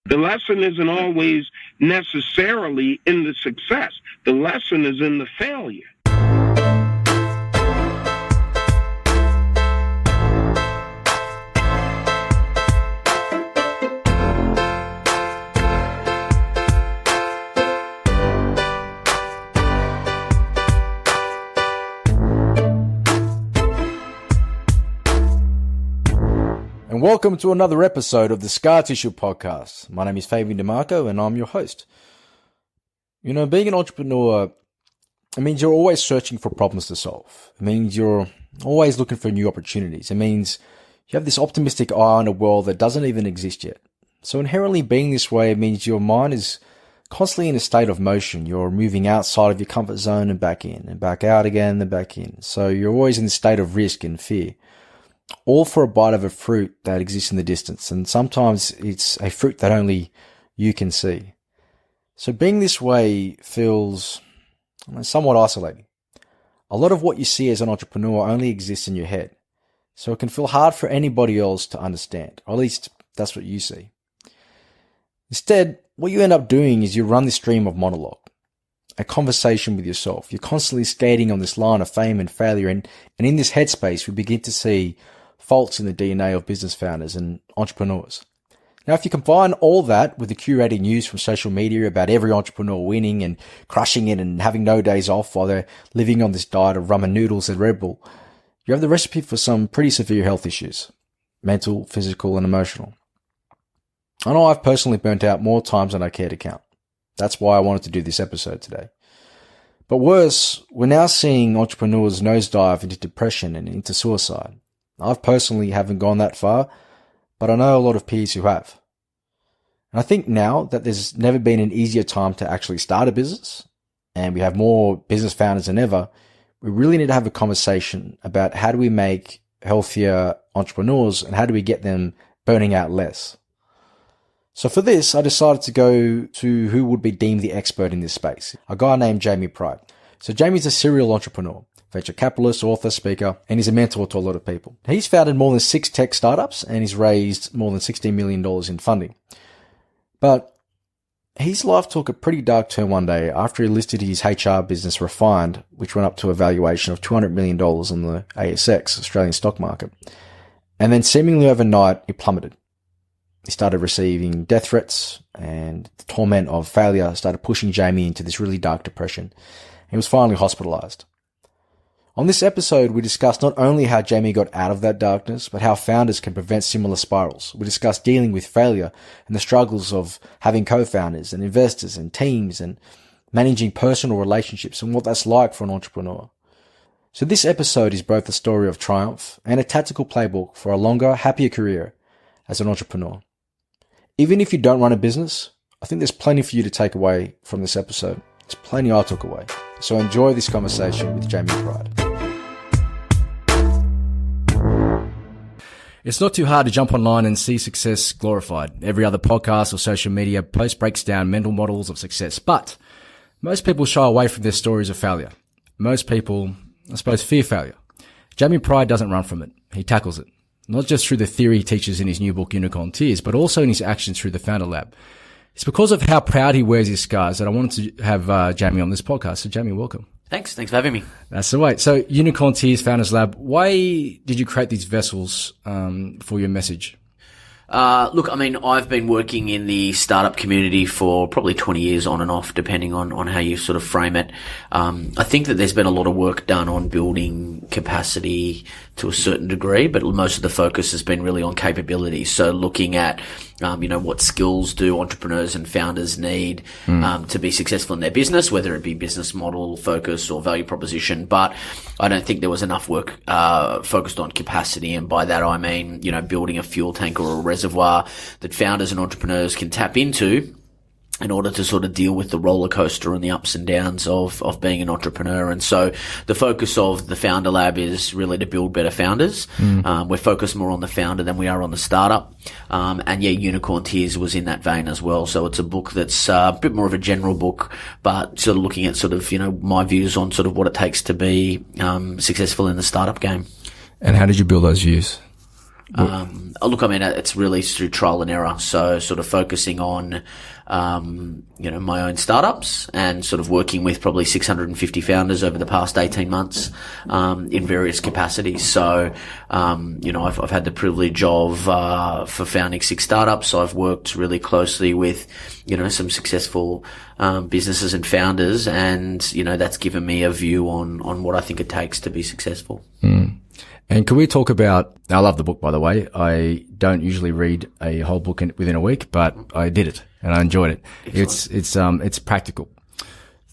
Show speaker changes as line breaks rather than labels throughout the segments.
The lesson isn't always necessarily in the success. The lesson is in the failure.
And welcome to another episode of the Scar Tissue Podcast. My name is Fabian DeMarco and I'm your host. You know, being an entrepreneur, it means you're always searching for problems to solve. It means you're always looking for new opportunities. It means you have this optimistic eye on a world that doesn't even exist yet. So inherently being this way means your mind is constantly in a state of motion. You're moving outside of your comfort zone and back in, and back out again and back in. So you're always in a state of risk and fear. All for a bite of a fruit that exists in the distance, and sometimes it's a fruit that only you can see. So being this way feels somewhat isolating. A lot of what you see as an entrepreneur only exists in your head, so it can feel hard for anybody else to understand, or at least that's what you see. Instead, what you end up doing is you run this stream of monologue, a conversation with yourself. You're constantly skating on this line of fame and failure, and in this headspace, we begin to see faults in the DNA of business founders and entrepreneurs. Now, if you combine all that with the curated news from social media about every entrepreneur winning and crushing it and having no days off while they're living on this diet of ramen noodles and Red Bull, you have the recipe for some pretty severe health issues, mental, physical, and emotional. I know I've personally burnt out more times than I care to count. That's why I wanted to do this episode today. But worse, we're now seeing entrepreneurs nosedive into depression and into suicide. I've personally haven't gone that far, but I know a lot of peers who have. And I think now that there's never been an easier time to actually start a business, and we have more business founders than ever, we really need to have a conversation about how do we make healthier entrepreneurs and how do we get them burning out less. So for this, I decided to go to who would be deemed the expert in this space, a guy named Jamie Pride. So Jamie's a serial entrepreneur, venture capitalist, author, speaker, and he's a mentor to a lot of people. He's founded more than 6 tech startups and he's raised more than $16 million in funding. But his life took a pretty dark turn one day after he listed his HR business Refined, which went up to a valuation of $200 million on the ASX, Australian stock market. And then seemingly overnight, it plummeted. He started receiving death threats and the torment of failure started pushing Jamie into this really dark depression. He was finally hospitalized. On this episode, we discussed not only how Jamie got out of that darkness, but how founders can prevent similar spirals. We discussed dealing with failure and the struggles of having co-founders and investors and teams and managing personal relationships and what that's like for an entrepreneur. So this episode is both a story of triumph and a tactical playbook for a longer, happier career as an entrepreneur. Even if you don't run a business, I think there's plenty for you to take away from this episode. There's plenty I took away. So enjoy this conversation with Jamie Pride. It's not too hard to jump online and see success glorified. Every other podcast or social media post breaks down mental models of success. But most people shy away from their stories of failure. Most people, I suppose, fear failure. Jamie Pride doesn't run from it. He tackles it. Not just through the theory he teaches in his new book, Unicorn Tears, but also in his actions through the Founder Lab. It's because of how proud he wears his scars that I wanted to have Jamie on this podcast. So Jamie, welcome.
Thanks for having me.
That's the way. So Unicorn Tears, Founders Lab, why did you create these vessels for your message?
Look, I mean, I've been working in the startup community for probably 20 years on and off, depending on how you sort of frame it. I think that there's been a lot of work done on building capacity to a certain degree, but most of the focus has been really on capability. So looking at, what skills do entrepreneurs and founders need, to be successful in their business, whether it be business model, focus or value proposition. But I don't think there was enough work, focused on capacity. And by that, I mean, building a fuel tank or a reservoir that founders and entrepreneurs can tap into in order to sort of deal with the roller coaster and the ups and downs of being an entrepreneur. And so the focus of the Founder Lab is really to build better founders. We're focused more on the founder than we are on the startup. Unicorn Tears was in that vein as well. So it's a book that's a bit more of a general book, but sort of looking at sort of, my views on sort of what it takes to be successful in the startup game.
And how did you build those views?
Look, I mean, it's really through trial and error. So sort of focusing on, my own startups and sort of working with probably 650 founders over the past 18 months, in various capacities. So, I've had the privilege of, for founding 6 startups. I've worked really closely with, some successful, businesses and founders. And, that's given me a view on what I think it takes to be successful.
Mm. And can we talk about, I love the book, by the way. I don't usually read a whole book within a week, but I did it and I enjoyed it. Excellent. It's practical.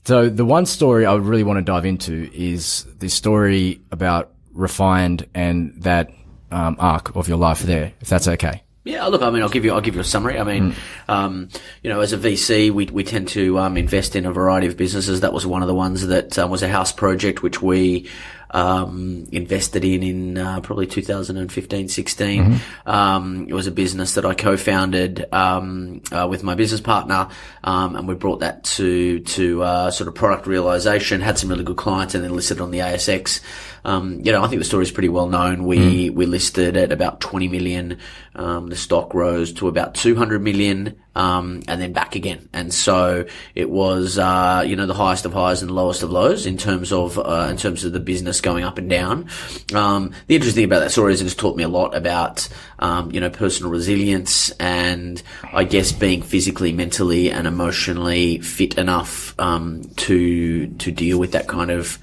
So the one story I would really want to dive into is the story about Refined and that, arc of your life there, if that's okay.
Yeah, look, I mean, I'll give you a summary. I mean, as a VC, we tend to, invest in a variety of businesses. That was one of the ones that, was a house project, which we, invested in probably 2015, 16. Mm-hmm. It was a business that I co-founded, with my business partner. And we brought that to sort of product realization, had some really good clients and then listed on the ASX. I think the story is pretty well known. We listed at about 20 million. The stock rose to about 200 million, and then back again. And so it was, the highest of highs and the lowest of lows in terms of the business going up and down. The interesting thing about that story is it's taught me a lot about, personal resilience and I guess being physically, mentally and emotionally fit enough, to deal with that kind of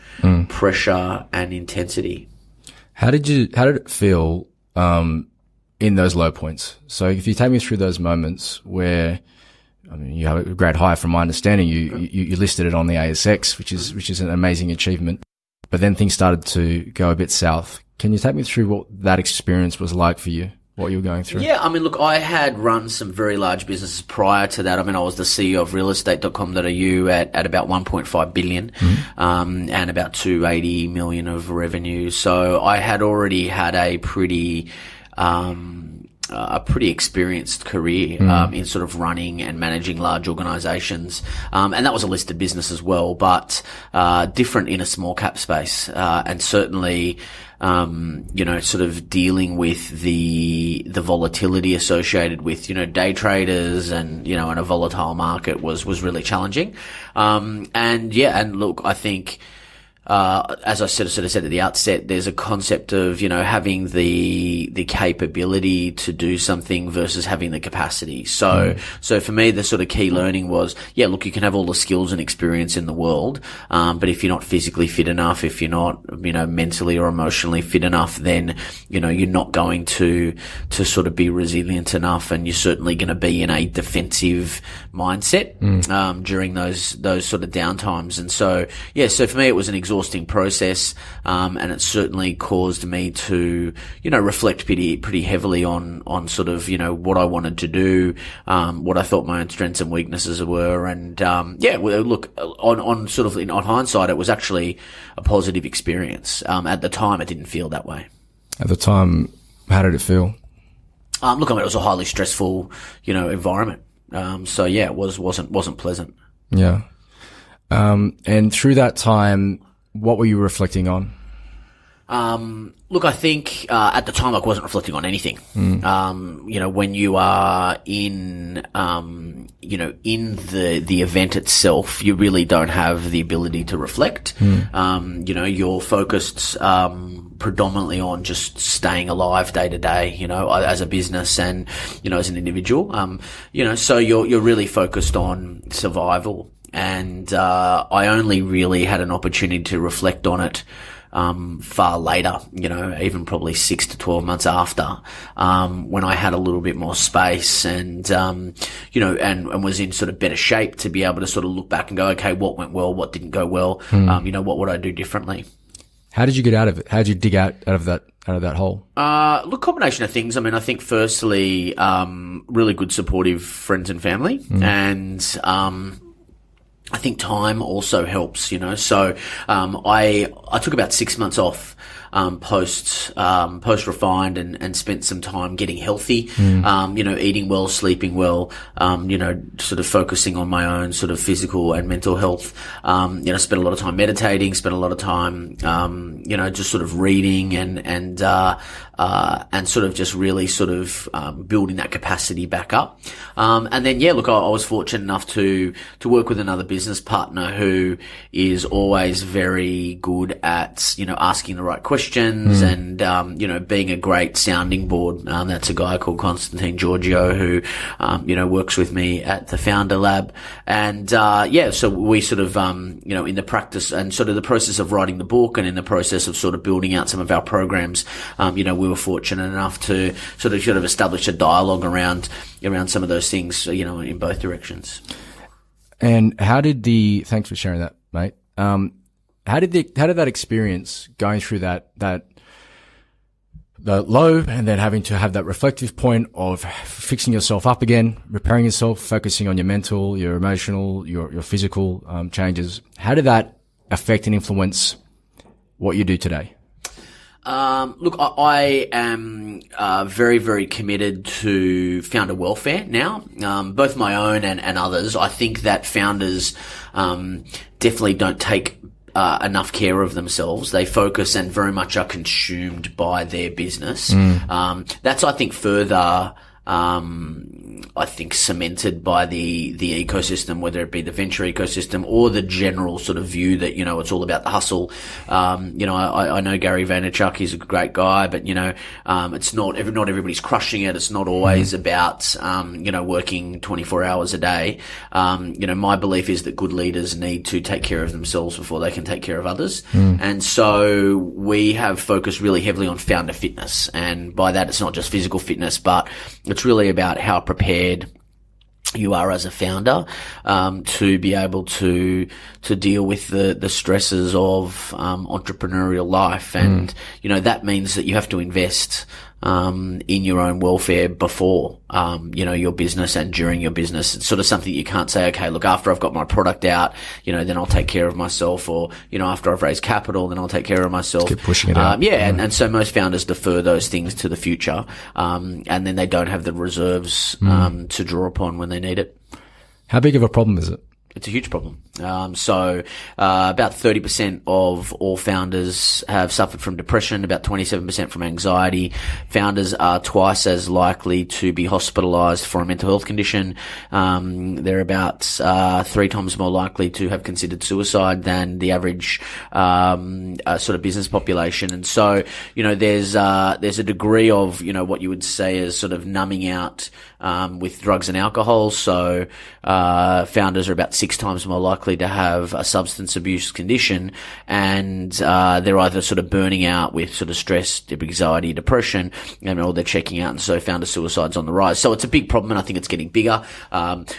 pressure and intensity. How did
it feel, in those low points? So if you take me through those moments where, I mean, you have a great high from my understanding, you listed it on the ASX, which is an amazing achievement, but then things started to go a bit south. Can you take me through what that experience was like for you? What you were going through?
Yeah, I mean, look, I had run some very large businesses prior to that. I mean, I was the CEO of realestate.com.au at about 1.5 billion, and about 280 million of revenue. So I had already had a pretty experienced career, in sort of running and managing large organizations. And that was a listed business as well, but, different in a small cap space. And certainly, sort of dealing with the volatility associated with, day traders and, in a volatile market was really challenging. And look, I think, as I sort of said at the outset, there's a concept of, having the capability to do something versus having the capacity. So for me, the sort of key learning was, look, you can have all the skills and experience in the world. But if you're not physically fit enough, if you're not, mentally or emotionally fit enough, then, you're not going to sort of be resilient enough. And you're certainly going to be in a defensive mindset, during those sort of downtimes. And so for me, it was an exhausting process, and it certainly caused me to, reflect pretty heavily on sort of, what I wanted to do, what I thought my own strengths and weaknesses were, and look, on sort of on hindsight, it was actually a positive experience. At the time, it didn't feel that way.
At the time, how did it feel?
Look, I mean, it was a highly stressful, environment. It wasn't pleasant.
Yeah. And through that time, what were you reflecting on?
Look, I think, at the time I wasn't reflecting on anything. When you are in the event itself, you really don't have the ability to reflect. You're focused, predominantly on just staying alive day to day, as a business and, as an individual. So you're really focused on survival. And, I only really had an opportunity to reflect on it, far later, even probably 6 to 12 months after, when I had a little bit more space and, and was in sort of better shape to be able to sort of look back and go, okay, what went well, what didn't go well, what would I do differently?
How did you get out of it? How did you dig out of that hole?
Look, combination of things. I mean, I think firstly, really good supportive friends and family, and, I think time also helps, so, I took about 6 months off, post refined and spent some time getting healthy, eating well, sleeping well, sort of focusing on my own sort of physical and mental health. Spent a lot of time meditating, spent a lot of time, just sort of reading and sort of just really sort of, building that capacity back up. And then, I was fortunate enough to work with another business partner who is always very good at, asking the right questions and, being a great sounding board. That's a guy called Constantine Giorgio who, works with me at the Founder Lab. And, so we sort of, in the practice and sort of the process of writing the book and in the process of sort of building out some of our programs, we were fortunate enough to sort of establish a dialogue around some of those things, in both directions.
And thanks for sharing that, mate. How did that experience going through the low and then having to have that reflective point of fixing yourself up again, repairing yourself, focusing on your mental, your emotional, your physical, changes. How did that affect and influence what you do today?
I am very, very committed to founder welfare now, both my own and others. I think that founders definitely don't take enough care of themselves. They focus and very much are consumed by their business. That's, I think, further cemented by the ecosystem, whether it be the venture ecosystem or the general sort of view that, it's all about the hustle. I know Gary Vaynerchuk, he's a great guy, but, it's not everybody's crushing it. It's not always about, working 24 hours a day. My belief is that good leaders need to take care of themselves before they can take care of others. And so we have focused really heavily on founder fitness. And by that, it's not just physical fitness, but it's really about how prepared you are as a founder, to be able to deal with the stresses of, entrepreneurial life. And, that means that you have to invest, in your own welfare before, your business and during your business. It's sort of something you can't say, okay, look, after I've got my product out, then I'll take care of myself, or, after I've raised capital, then I'll take care of myself.
Just keep pushing it out.
And so most founders defer those things to the future, and then they don't have the reserves, to draw upon when they need it.
How big of a problem is it?
It's a huge problem. About 30% of all founders have suffered from depression, about 27% from anxiety. Founders are twice as likely to be hospitalized for a mental health condition. They're about 3 times more likely to have considered suicide than the average sort of business population. And so, there's a degree of, what you would say is sort of numbing out with drugs and alcohol. So founders are about 6 times more likely to have a substance abuse condition, and they're either sort of burning out with sort of stress, anxiety, depression, or they're checking out, and so founder suicide's on the rise. So it's a big problem, and I think it's getting bigger.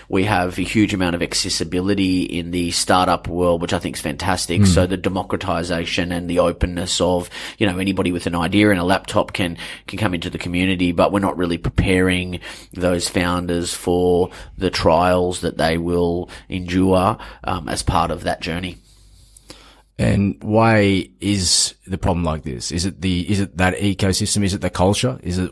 We have a huge amount of accessibility in the startup world, which I think is fantastic. So the democratization and the openness of, anybody with an idea and a laptop can come into the community, but we're not really preparing those founders for the trials that they will endure as part of that journey.
And why is the problem like this? Is it that ecosystem? Is it the culture? Is it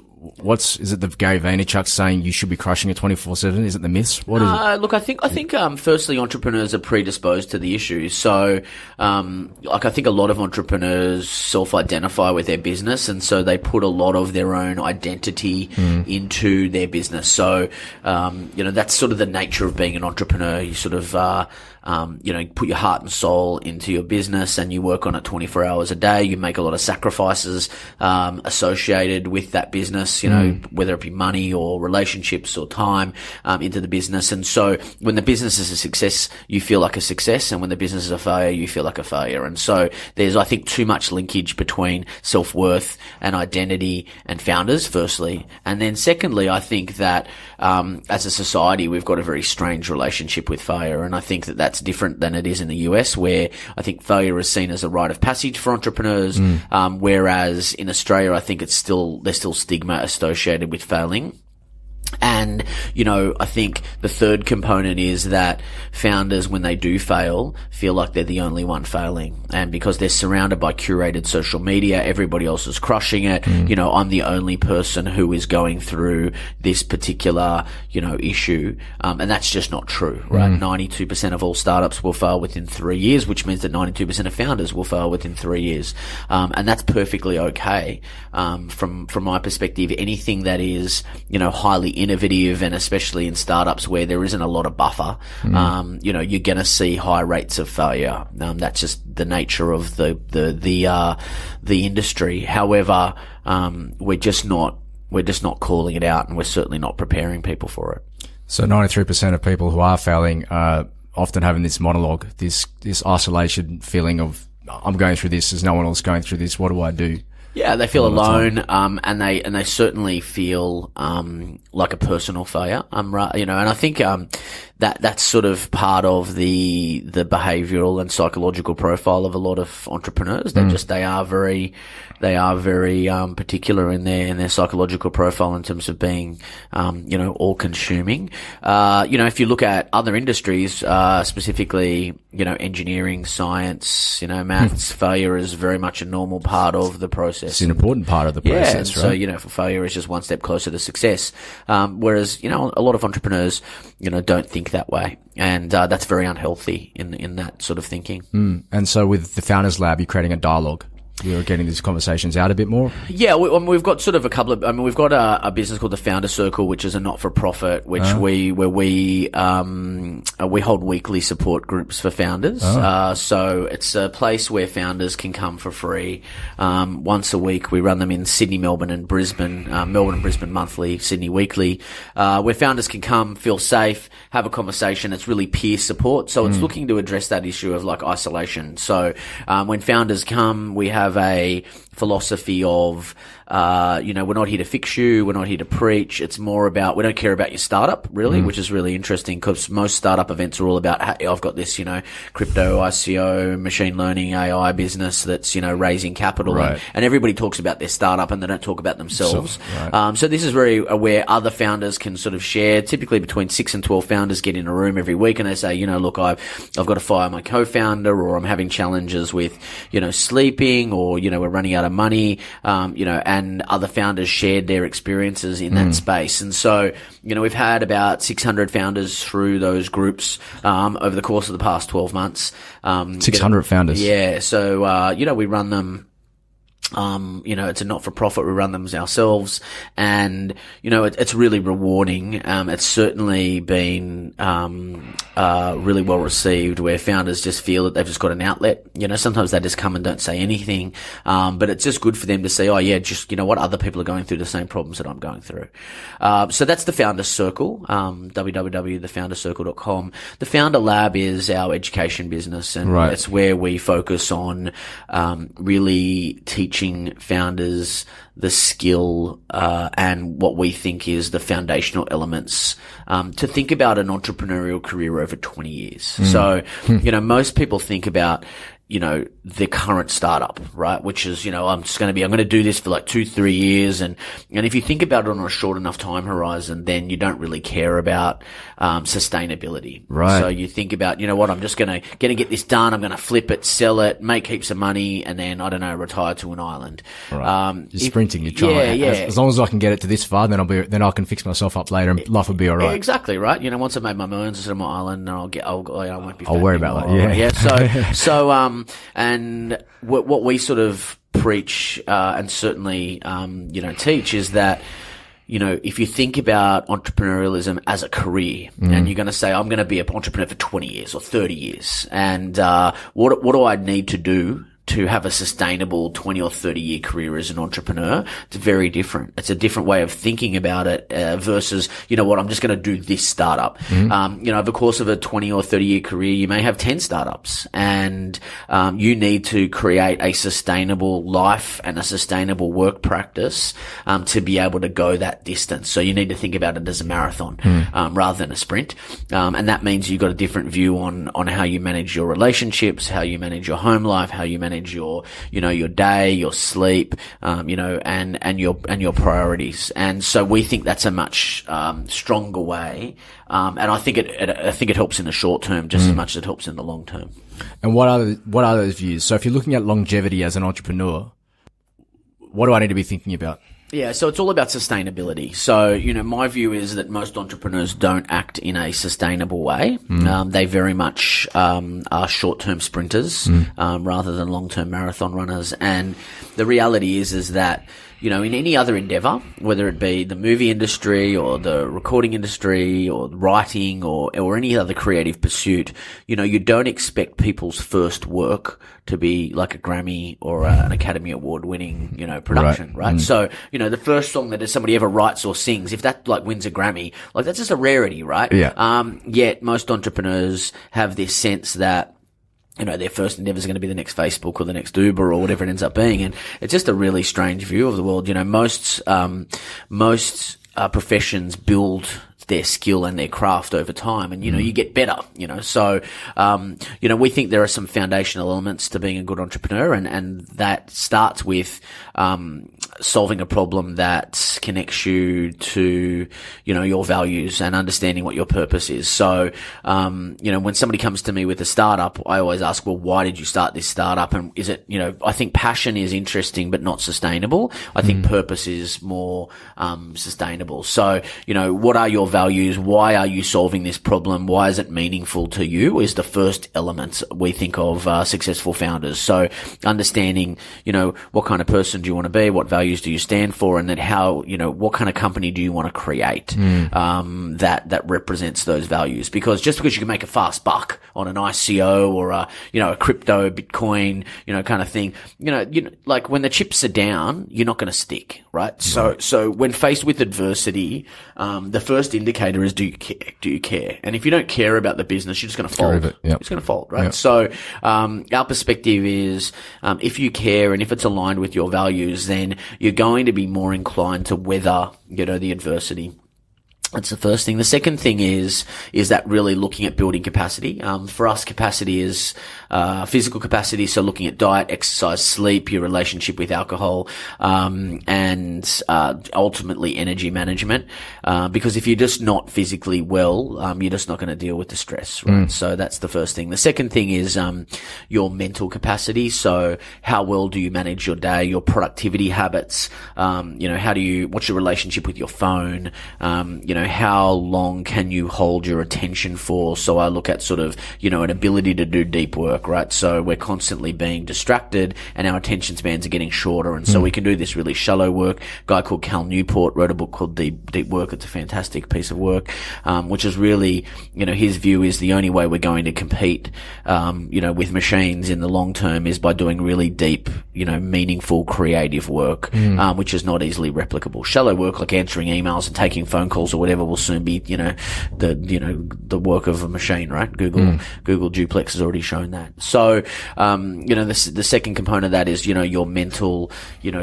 the Gary Vaynerchuk saying you should be crushing it 24/7? Is it the myths? What is it?
Look, I think firstly entrepreneurs are predisposed to the issues. So, I think a lot of entrepreneurs self-identify with their business, and so they put a lot of their own identity into their business. So, that's sort of the nature of being an entrepreneur. You sort of, put your heart and soul into your business, and you work on it 24 hours a day. You make a lot of sacrifices, associated with that business, whether it be money or relationships or time, into the business. And so when the business is a success, you feel like a success. And when the business is a failure, you feel like a failure. And so there's, I think, too much linkage between self-worth and identity and founders, firstly. And then secondly, I think that, as a society, we've got a very strange relationship with failure. And I think that that's different than it is in the US, where I think failure is seen as a rite of passage for entrepreneurs. Whereas in Australia, I think there's still stigma associated with failing. And, I think the third component is that founders, when they do fail, feel like they're the only one failing. And because they're surrounded by curated social media, everybody else is crushing it. I'm the only person who is going through this particular, issue. And that's just not true, right? 92% of all startups will fail within 3 years, which means that 92% of founders will fail within 3 years. And that's perfectly okay. From my perspective, anything that is, highly innovative, and especially in startups where there isn't a lot of buffer, you're going to see high rates of failure. That's just the nature of the industry. However, we're just not calling it out, and we're certainly not preparing people for it.
So 93% of people who are failing are often having this monologue, this isolation feeling of, I'm going through this, there's no one else going through this, what do I do?
Yeah, they feel alone, and they certainly feel like a personal failure. And I think that's sort of part of the behavioural and psychological profile of a lot of entrepreneurs. They are very particular in their psychological profile in terms of being all consuming. If you look at other industries, specifically engineering, science, maths, failure is very much a normal part of the process.
It's an important part of the process, right?
So, for failure is just one step closer to success. Whereas, a lot of entrepreneurs, don't think that way. And that's very unhealthy in that sort of thinking.
And so with the Founders Lab, you're creating a dialogue. You're getting these conversations out a bit more?
Yeah, we've got sort of a couple of, we've got a business called the Founder Circle, which is a not-for-profit, where we hold weekly support groups for founders. So it's a place where founders can come for free. Once a week, we run them in Sydney, Melbourne and Brisbane, Melbourne and Brisbane monthly, Sydney weekly, where founders can come, feel safe, have a conversation. It's really peer support. So it's looking to address that issue of like isolation. So, when founders come, we have a philosophy of, we're not here to fix you. We're not here to preach. It's more about, we don't care about your startup really, which is really interesting because most startup events are all about, hey, I've got this, crypto, ICO, machine learning, AI business that's, raising capital.
Right.
And everybody talks about their startup and they don't talk about themselves.
Right.
So this is where other founders can sort of share. Typically between 6 and 12 founders get in a room every week and they say, look, I've got to fire my co-founder, or I'm having challenges with, sleeping, or, we're running out of money, and other founders shared their experiences in that space. And so, we've had about 600 founders through those groups, over the course of the past 12 months.
600 founders.
Yeah. So, we run them. It's a not-for-profit. We run them ourselves, and it's really rewarding. It's certainly been really well received, where founders just feel that they've just got an outlet. Sometimes they just come and don't say anything, but it's just good for them to say, oh yeah, just what, other people are going through the same problems that I'm going through. So that's the Founder Circle, www.thefoundercircle.com. The Founder Lab is our education business, and it's where we focus on really teaching founders the skill and what we think is the foundational elements to think about an entrepreneurial career over 20 years. So, most people think about the current startup, right? Which is, I'm going to do this for like 2-3 years. And if you think about it on a short enough time horizon, then you don't really care about, sustainability.
Right.
So you think about, I'm just going to get this done. I'm going to flip it, sell it, make heaps of money, and then, retire to an island.
Right. You're sprinting, you're trying.
Yeah.
As long as I can get it to this far, then I can fix myself up later and life will be all right.
Exactly, right? Once I've made my millions, I sit on my island and I won't be
I'll worry about that. Yeah.
And what we sort of preach, and certainly, teach is that, if you think about entrepreneurialism as a career, and you're going to say, I'm going to be an entrepreneur for 20 years or 30 years, and, what do I need to do to have a sustainable 20 or 30 year career as an entrepreneur? It's very different. It's a different way of thinking about it, versus, I'm just going to do this startup. Over the course of a 20 or 30 year career, you may have 10 startups, and, you need to create a sustainable life and a sustainable work practice, to be able to go that distance. So you need to think about it as a marathon, rather than a sprint. And that means you've got a different view on how you manage your relationships, how you manage your home life, how you manage manage your, your day, your sleep, and your priorities. And so we think that's a much, stronger way. And I think it helps in the short term just as much as it helps in the long term.
And what are those views? So if you're looking at longevity as an entrepreneur, what do I need to be thinking about?
Yeah, so it's all about sustainability. So, my view is that most entrepreneurs don't act in a sustainable way. They very much are short-term sprinters rather than long-term marathon runners. And the reality is that, in any other endeavor, whether it be the movie industry or the recording industry or writing or any other creative pursuit, you don't expect people's first work to be like a Grammy or an Academy Award winning, production, right? So, the first song that somebody ever writes or sings, if that like wins a Grammy, like that's just a rarity, right?
Yeah.
Yet most entrepreneurs have this sense that, their first endeavor is going to be the next Facebook or the next Uber or whatever it ends up being. And it's just a really strange view of the world. Most professions build their skill and their craft over time, and you get better. So we think there are some foundational elements to being a good entrepreneur, and that starts with solving a problem that connects you to your values and understanding what your purpose is. So when somebody comes to me with a startup, I always ask, well, why did you start this startup? And is it I think passion is interesting but not sustainable. I think purpose is more sustainable. So what are your values? Why are you solving this problem? Why is it meaningful to you? Is the first element we think of successful founders. So understanding what kind of person do you want to be? What values do you stand for? And then how what kind of company do you want to create that represents those values? Because just because you can make a fast buck on an ICO or a crypto Bitcoin kind of thing, like when the chips are down, you're not going to stick, right? So when faced with adversity, the first indicator is, do you care? And if you don't care about the business, you're just going to fold. It's going to fold, right? Yep. So our perspective is, if you care and if it's aligned with your values, then you're going to be more inclined to weather the adversity. That's the first thing. The second thing is that really looking at building capacity. For us, capacity is physical capacity, so looking at diet, exercise, sleep, your relationship with alcohol, and ultimately energy management. Because if you're just not physically well, you're just not going to deal with the stress, right? So that's the first thing. The second thing is your mental capacity. So how well do you manage your day, your productivity habits? What's your relationship with your phone? How long can you hold your attention for? So I look at sort of, an ability to do deep work, right? So we're constantly being distracted and our attention spans are getting shorter. And so we can do this really shallow work. A guy called Cal Newport wrote a book called Deep Work. It's a fantastic piece of work, which is really, his view is the only way we're going to compete, with machines in the long term is by doing really deep, meaningful, creative work, which is not easily replicable. Shallow work like answering emails and taking phone calls or whatever will soon be, the work of a machine, right? Google Duplex has already shown that. So, the second component of that is, your mental,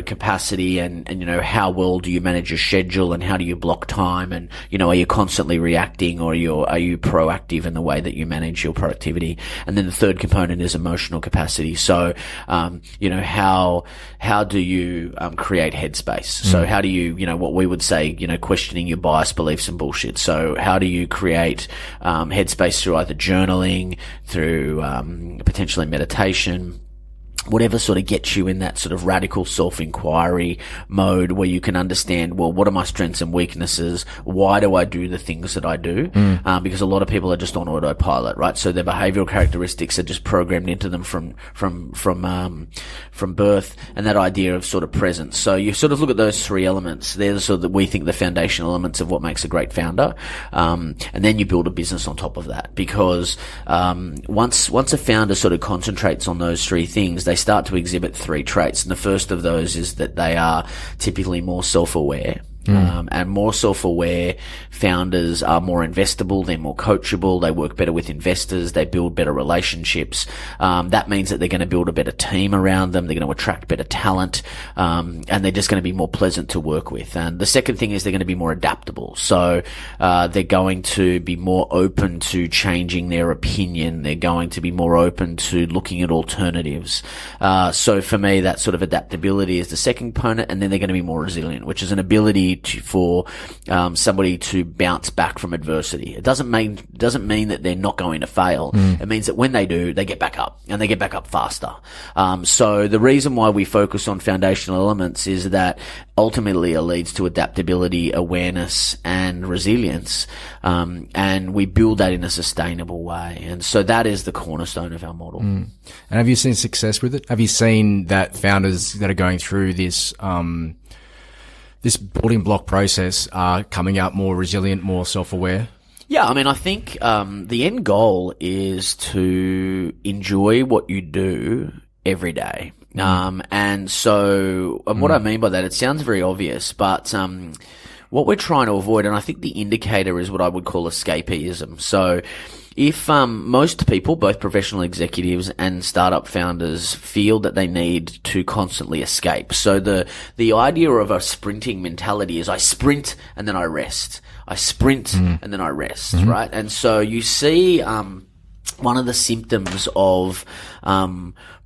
capacity and, how well do you manage your schedule and how do you block time and, are you constantly reacting or are you proactive in the way that you manage your productivity? And then the third component is emotional capacity. So, how do you, create headspace? So how do you, what we would say, questioning your bias, beliefs and bullshit. So how do you create headspace through either journaling, through potentially meditation, whatever sort of gets you in that sort of radical self-inquiry mode where you can understand, well, what are my strengths and weaknesses? Why do I do the things that I do? Because a lot of people are just on autopilot, right? So their behavioral characteristics are just programmed into them from birth, and that idea of sort of presence. So you sort of look at those three elements. They're sort of we think the foundational elements of what makes a great founder. And then you build a business on top of that, because once a founder sort of concentrates on those three things, they start to exhibit three traits. And the first of those is that they are typically more self-aware. And more self-aware founders are more investable, they're more coachable, they work better with investors, they build better relationships. That means that they're going to build a better team around them, they're going to attract better talent, and they're just going to be more pleasant to work with. And the second thing is they're going to be more adaptable. So, they're going to be more open to changing their opinion, they're going to be more open to looking at alternatives. So for me, that sort of adaptability is the second component, and then they're going to be more resilient, which is an ability for somebody to bounce back from adversity. It doesn't mean that they're not going to fail. It means that when they do, they get back up, and they get back up faster. So the reason why we focus on foundational elements is that ultimately it leads to adaptability, awareness, and resilience. And we build that in a sustainable way. And so that is the cornerstone of our model.
And have you seen success with it? Have you seen that founders that are going through this building block process are coming out more resilient, more self-aware?
Yeah, I mean, I think the end goal is to enjoy what you do every day. And so what I mean by that, it sounds very obvious, but what we're trying to avoid, and I think the indicator is what I would call escapism. So if most people, both professional executives and startup founders, feel that they need to constantly escape. So the idea of a sprinting mentality is I sprint and then I rest. I sprint and then I rest, right? And so you see one of the symptoms of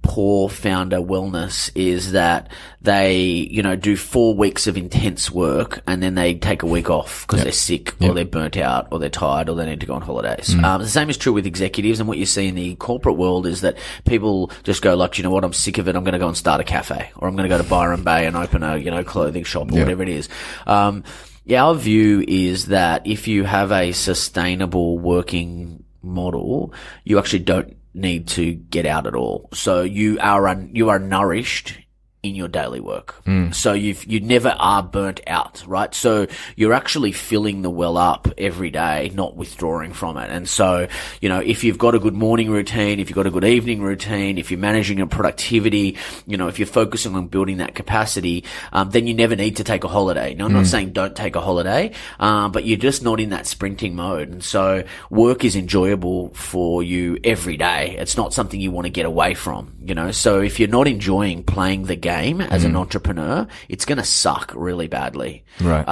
poor founder wellness is that they, do 4 weeks of intense work and then they take a week off because they're sick or they're burnt out or they're tired or they need to go on holidays. The same is true with executives, and what you see in the corporate world is that people just go like, you know what, I'm sick of it, I'm going to go and start a cafe, or I'm going to go to Byron Bay and open a, clothing shop or whatever it is. Our view is that if you have a sustainable working model, you actually don't need to get out at all. So you are nourished in your daily work. So you never are burnt out, right? So you're actually filling the well up every day, not withdrawing from it. And so, if you've got a good morning routine, if you've got a good evening routine, if you're managing your productivity, if you're focusing on building that capacity, then you never need to take a holiday. Now, I'm not saying don't take a holiday, but you're just not in that sprinting mode. And so work is enjoyable for you every day. It's not something you want to get away from, So if you're not enjoying playing the game as an entrepreneur, it's going to suck really badly.
Right.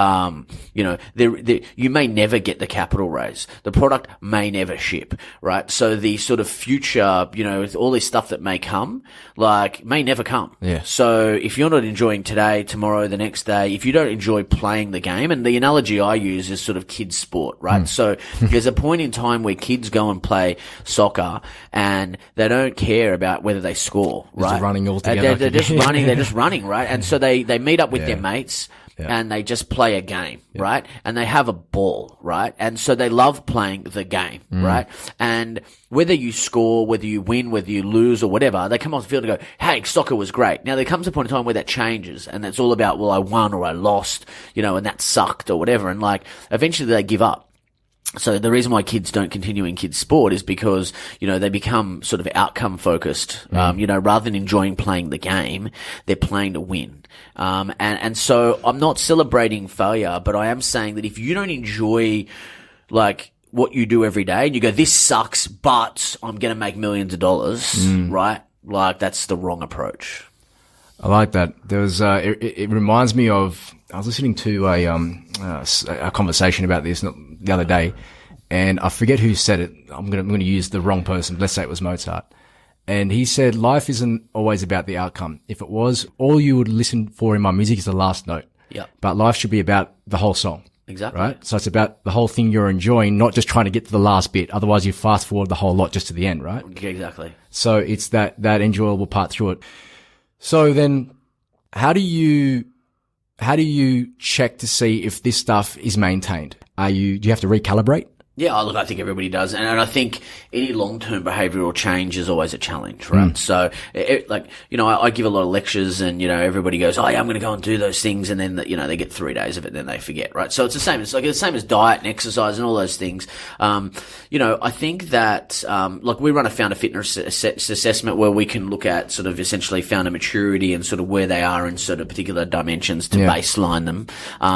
You may never get the capital raise. The product may never ship, right? So the sort of future, with all this stuff that may come, may never come.
Yeah.
So if you're not enjoying today, tomorrow, the next day, if you don't enjoy playing the game, and the analogy I use is sort of kids sport, right? So there's a point in time where kids go and play soccer and they don't care about whether they score, right?
Just running all together.
They're just running, right? And so they meet up with their mates and they just play a game, right? And they have a ball, right? And so they love playing the game, right? And whether you score, whether you win, whether you lose or whatever, they come off the field and go, hey, soccer was great. Now there comes a point in time where that changes and it's all about, well, I won or I lost, and that sucked or whatever. And eventually they give up. So the reason why kids don't continue in kids sport is because, they become sort of outcome focused. Rather than enjoying playing the game, they're playing to win. And so I'm not celebrating failure, but I am saying that if you don't enjoy, what you do every day and you go, this sucks, but I'm going to make millions of dollars, right? That's the wrong approach.
I like that. There was, it reminds me of, I was listening to a conversation about this the other day, and I forget who said it. I'm going to use the wrong person. Let's say it was Mozart. And he said, life isn't always about the outcome. If it was, all you would listen for in my music is the last note.
Yeah.
But life should be about the whole song.
Exactly.
Right? So it's about the whole thing you're enjoying, not just trying to get to the last bit. Otherwise you fast forward the whole lot just to the end, right?
Exactly.
So it's that enjoyable part through it. So then how do you check to see if this stuff is maintained? Do you have to recalibrate?
Yeah, look, I think everybody does. And I think any long-term behavioral change is always a challenge, right? So, I give a lot of lectures and, everybody goes, oh, yeah, I'm going to go and do those things. And then, they get 3 days of it, then they forget, right? So it's the same. It's like the same as diet and exercise and all those things. I think that, we run a founder fitness assessment where we can look at sort of essentially founder maturity and sort of where they are in sort of particular dimensions to baseline them,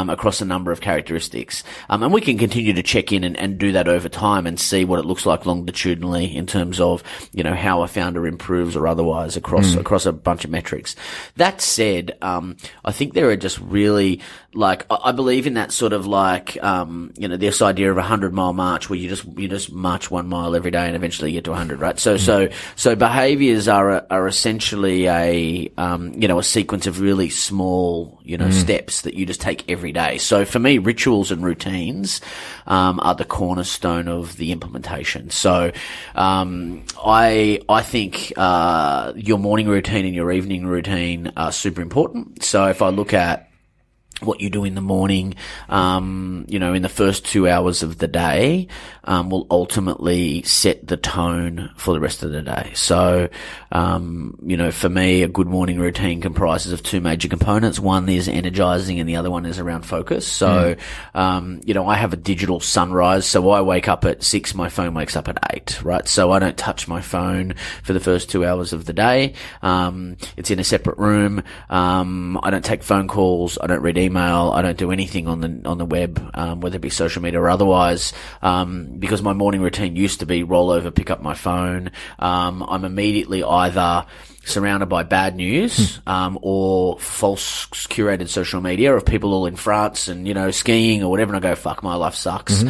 across a number of characteristics. And we can continue to check in and do that over time and see what it looks like longitudinally in terms of, how a founder improves or otherwise across a bunch of metrics. That said, I think there are just really, I believe in that sort of this idea of 100-mile march where you just march 1 mile every day and eventually you get to 100, right? So behaviors are essentially a sequence of really small, steps that you just take every day. So for me, rituals and routines, are the cornerstone of the implementation. So, I think, your morning routine and your evening routine are super important. So if I look at what you do in the morning, in the first 2 hours of the day, will ultimately set the tone for the rest of the day. So, for me, a good morning routine comprises of 2 major components. One is energizing and the other one is around focus. So, I have a digital sunrise. So I wake up at 6, my phone wakes up at 8, right? So I don't touch my phone for the first 2 hours of the day. It's in a separate room. I don't take phone calls. I don't read email. I don't do anything on the web, whether it be social media or otherwise, because my morning routine used to be roll over, pick up my phone. I'm immediately either surrounded by bad news, or false curated social media of people all in France and, skiing or whatever. And I go, fuck, my life sucks,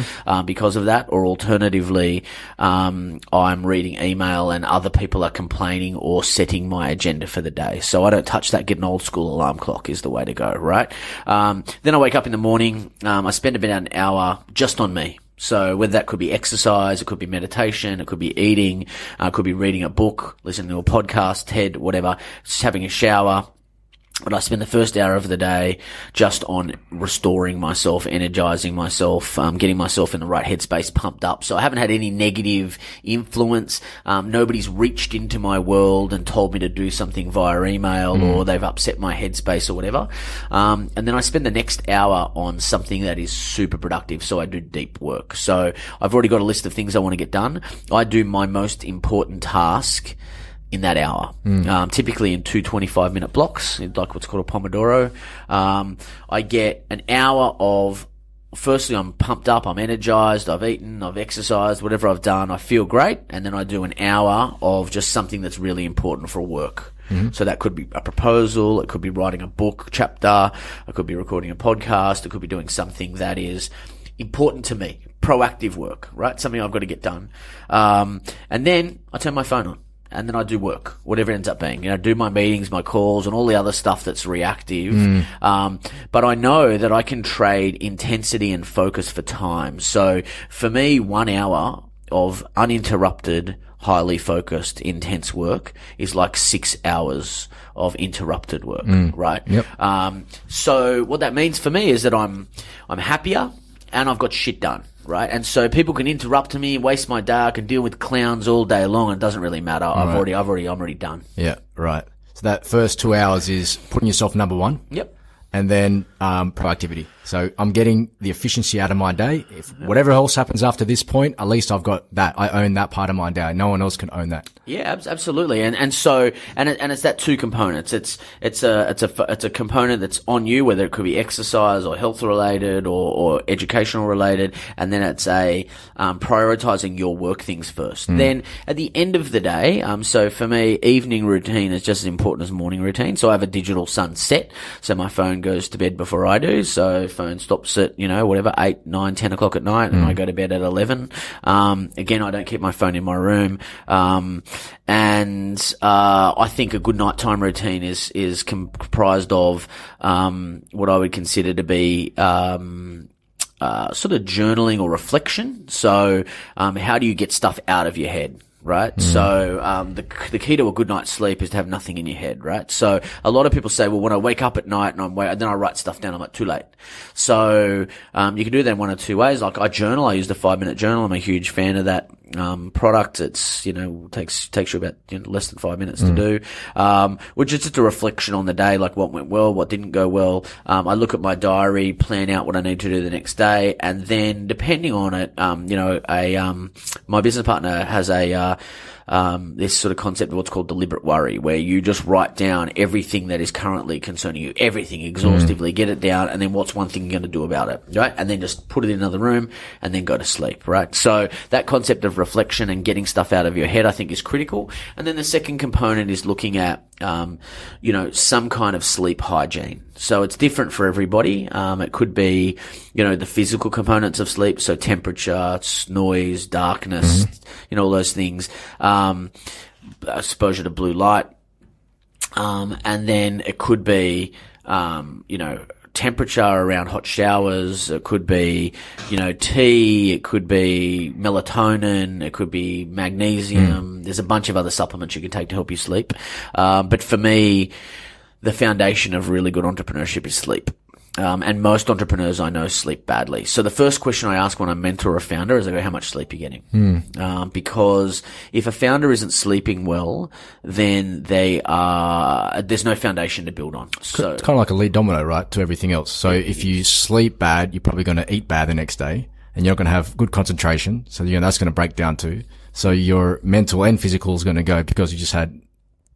because of that. Or alternatively, I'm reading email and other people are complaining or setting my agenda for the day. So I don't touch that. Get an old school alarm clock is the way to go, right? Then I wake up in the morning. I spend about an hour just on me. So whether that could be exercise, it could be meditation, it could be eating, it could be reading a book, listening to a podcast, TED, whatever, just having a shower. But I spend the first hour of the day just on restoring myself, energizing myself, getting myself in the right headspace, pumped up. So I haven't had any negative influence. Nobody's reached into my world and told me to do something via email or they've upset my headspace or whatever. And then I spend the next hour on something that is super productive. So I do deep work. So I've already got a list of things I want to get done. I do my most important task in that hour, typically in 2 25-minute blocks, like what's called a Pomodoro. I get an hour of, firstly, I'm pumped up, I'm energized, I've eaten, I've exercised, whatever I've done, I feel great. And then I do an hour of just something that's really important for work. So that could be a proposal, it could be writing a book chapter, it could be recording a podcast, it could be doing something that is important to me, proactive work, right? Something I've got to get done. And then I turn my phone on. And then I do work, whatever it ends up being. Do my meetings, my calls, and all the other stuff that's reactive. But I know that I can trade intensity and focus for time. So for me, 1 hour of uninterrupted, highly focused, intense work is like 6 hours of interrupted work, right?
Yep.
So what that means for me is that I'm happier and I've got shit done. Right. And so people can interrupt me, waste my day. I can deal with clowns all day long. And it doesn't really matter. I'm already done.
Yeah. Right. So that first 2 hours is putting yourself number one.
Yep.
And then, proactivity. So I'm getting the efficiency out of my day. If whatever else happens after this point, at least I've got that. I own that part of my day. No one else can own that.
Yeah, absolutely. And it's that 2 components. It's a component that's on you, whether it could be exercise or health related or educational related. And then it's prioritizing your work things first. Then at the end of the day, so for me, evening routine is just as important as morning routine. So I have a digital sunset. So my phone goes to bed before I do. So phone stops at, 8, 9, 10 o'clock at night and I go to bed at 11. Again, I don't keep my phone in my room. I think a good nighttime routine is comprised of, what I would consider to be, sort of journaling or reflection. So, how do you get stuff out of your head? right? So, the key to a good night's sleep is to have nothing in your head, right? So a lot of people say, well, when I wake up at night and then I write stuff down, I'm like, too late. So, you can do that in one of two ways. Like I journal, I use the 5-minute journal. I'm a huge fan of that, product. It's, takes you about less than 5 minutes to do, which is just a reflection on the day, like what went well, what didn't go well. I look at my diary, plan out what I need to do the next day, and then depending on it, my business partner has this sort of concept of what's called deliberate worry, where you just write down everything that is currently concerning you, everything exhaustively, get it down, and then what's one thing you're going to do about it, right? And then just put it in another room and then go to sleep, right? So that concept of reflection and getting stuff out of your head, I think, is critical. And then the second component is looking at, some kind of sleep hygiene. So it's different for everybody. It could be, the physical components of sleep. So temperature, noise, darkness, all those things. Exposure to blue light. And then it could be, temperature around hot showers. It could be, tea. It could be melatonin. It could be magnesium. There's a bunch of other supplements you can take to help you sleep. But for me, the foundation of really good entrepreneurship is sleep. And most entrepreneurs I know sleep badly. So the first question I ask when I mentor a founder is, I go, how much sleep are you getting? Because if a founder isn't sleeping well, then there's no foundation to build on. So
it's kind of like a lead domino, right, to everything else. So if you sleep bad, you're probably going to eat bad the next day, and you're not going to have good concentration. So, that's going to break down too. So your mental and physical is going to go because you just had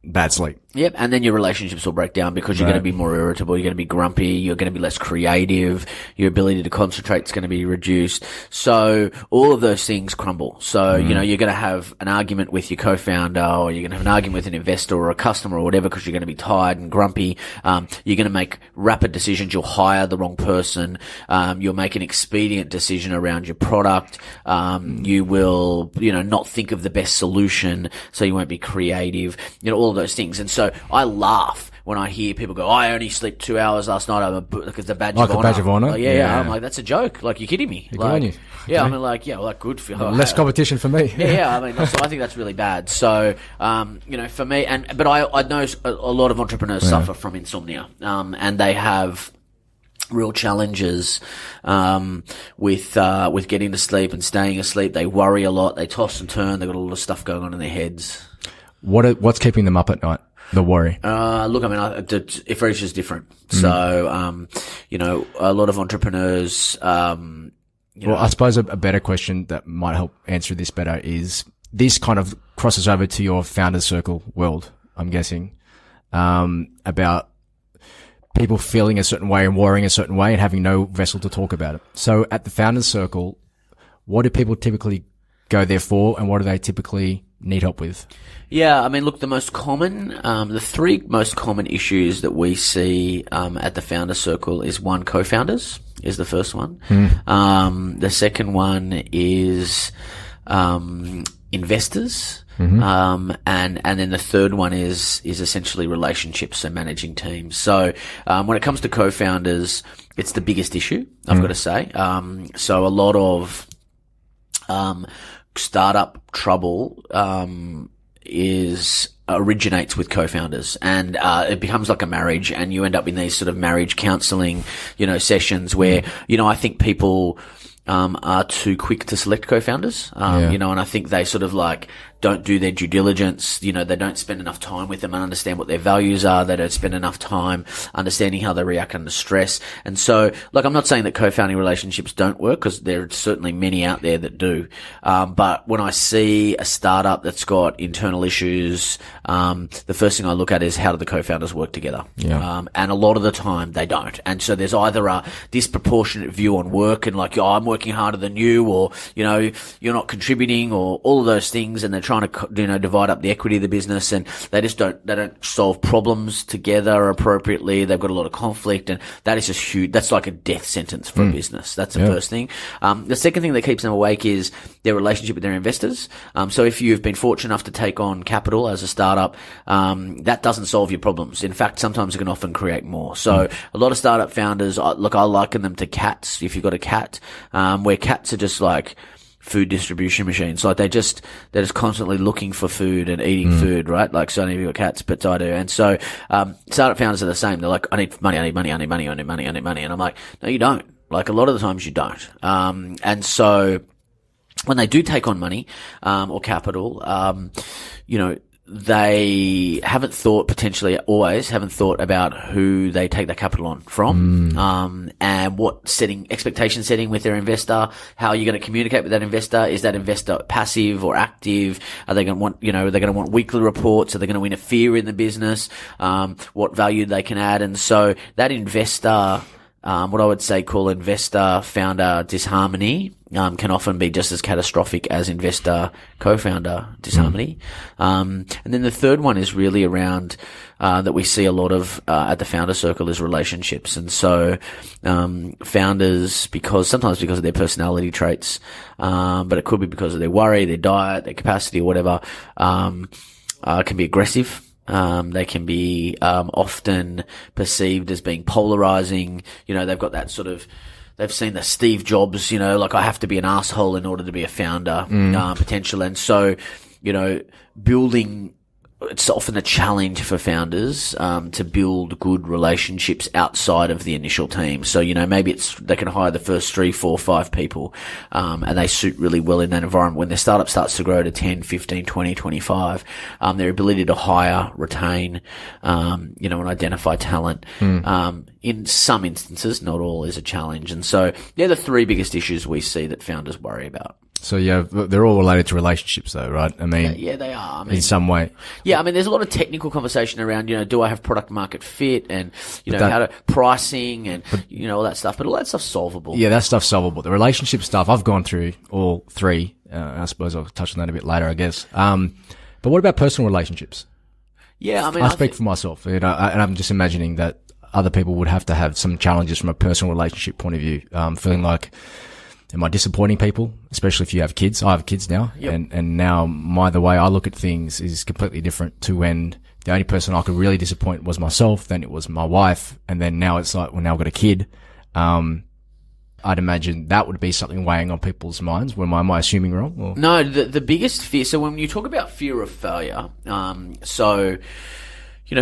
bad sleep.
Yep, and then your relationships will break down because you're going to be more irritable, you're going to be grumpy, you're going to be less creative, your ability to concentrate is going to be reduced. So all of those things crumble. So, you're going to have an argument with your co-founder, or you're going to have an argument with an investor or a customer or whatever because you're going to be tired and grumpy. You're going to make rapid decisions. You'll hire the wrong person. You'll make an expedient decision around your product. You will, not think of the best solution, so you won't be creative, all of those things. And so I laugh when I hear people go, I only slept 2 hours last night. Like it's a badge of honor.
Like a badge of honor?
Yeah. I'm like, that's a joke. Like, you're kidding me.
Good on you.
Yeah, I mean, good for you.
Less competition for me.
Yeah. I mean, so I think that's really bad. So, for me, but I know a lot of entrepreneurs suffer from insomnia, and they have real challenges with getting to sleep and staying asleep. They worry a lot. They toss and turn. They've got a lot of stuff going on in their heads.
What's keeping them up at night? The worry.
Look, I mean, if each is different. So, a lot of entrepreneurs,
Well, I suppose a better question that might help answer this better is, this kind of crosses over to your founder's circle world, I'm guessing, about people feeling a certain way and worrying a certain way and having no vessel to talk about it. So at the founder's circle, what do people typically go there for, and what do they typically need help with?
Yeah, I mean, look, the three most common issues that we see at the founder circle is, one, co-founders is the first one. The second one is investors. And then the third one is essentially relationships and managing teams. So, when it comes to co-founders, it's the biggest issue, I've got to say. So a lot of startup trouble originates with co-founders, and it becomes like a marriage, and you end up in these sort of marriage counseling, sessions where, I think people are too quick to select co-founders, and I think they sort of don't do their due diligence. They don't spend enough time with them and understand what their values are. They don't spend enough time understanding how they react under stress. And so, I'm not saying that co-founding relationships don't work, because there are certainly many out there that do. But when I see a startup that's got internal issues, the first thing I look at is, how do the co-founders work together? And a lot of the time they don't. And so there's either a disproportionate view on work, and I'm working harder than you, or, you're not contributing, or all of those things. And they're trying to, divide up the equity of the business, and they don't solve problems together appropriately. They've got a lot of conflict, and that is just huge. That's like a death sentence for a business. That's the first thing. The second thing that keeps them awake is their relationship with their investors. So if you've been fortunate enough to take on capital as a startup, that doesn't solve your problems. In fact, sometimes it can often create more. So a lot of startup founders, I liken them to cats. If you've got a cat, where cats are just food distribution machines. Like they're just constantly looking for food and eating food, right? Like, so I know you've got cats, but I do. And so, startup founders are the same. They're like, I need money. And I'm like, no, you don't. Like a lot of the times you don't. And so when they do take on money, or capital, they haven't thought about who they take that capital on from, and what expectation setting with their investor, how you're going to communicate with that investor. Is that investor passive or active? Are they going to want weekly reports? Are they going to interfere in the business? What value they can add? And so that investor, what I would say call investor founder disharmony, can often be just as catastrophic as investor co-founder disharmony. And then the third one is really around, that we see a lot of, at the founder circle is relationships. And so, founders, sometimes because of their personality traits, but it could be because of their worry, their diet, their capacity or whatever, can be aggressive. They can be, often perceived as being polarizing. They've got that sort of, they've seen the Steve Jobs, like I have to be an asshole in order to be a founder, potential. And so, it's often a challenge for founders, to build good relationships outside of the initial team. So, maybe they can hire the first 3, 4, 5 people, and they suit really well in that environment. When their startup starts to grow to 10, 15, 20, 25, their ability to hire, retain, and identify talent, in some instances, not all, is a challenge. And so they're the 3 biggest issues we see that founders worry about.
So yeah, they're all related to relationships though, right? I mean,
yeah, they are.
In some way.
Yeah, there's a lot of technical conversation around, do I have product market fit and, how to pricing and, all that stuff, but all that stuff's solvable.
Yeah, that stuff's solvable. The relationship stuff, I've gone through all 3. I suppose I'll touch on that a bit later, I guess. But what about personal relationships?
Yeah,
I speak for myself, and I'm just imagining that other people would have to have some challenges from a personal relationship point of view. Feeling like, am I disappointing people? Especially if you have kids. I have kids now. Yep. And now the way I look at things is completely different to when the only person I could really disappoint was myself. Then it was my wife. And then now it's like, well, now I've got a kid. I'd imagine that would be something weighing on people's minds. Am I assuming wrong? Or?
No, the biggest fear. So when you talk about fear of failure,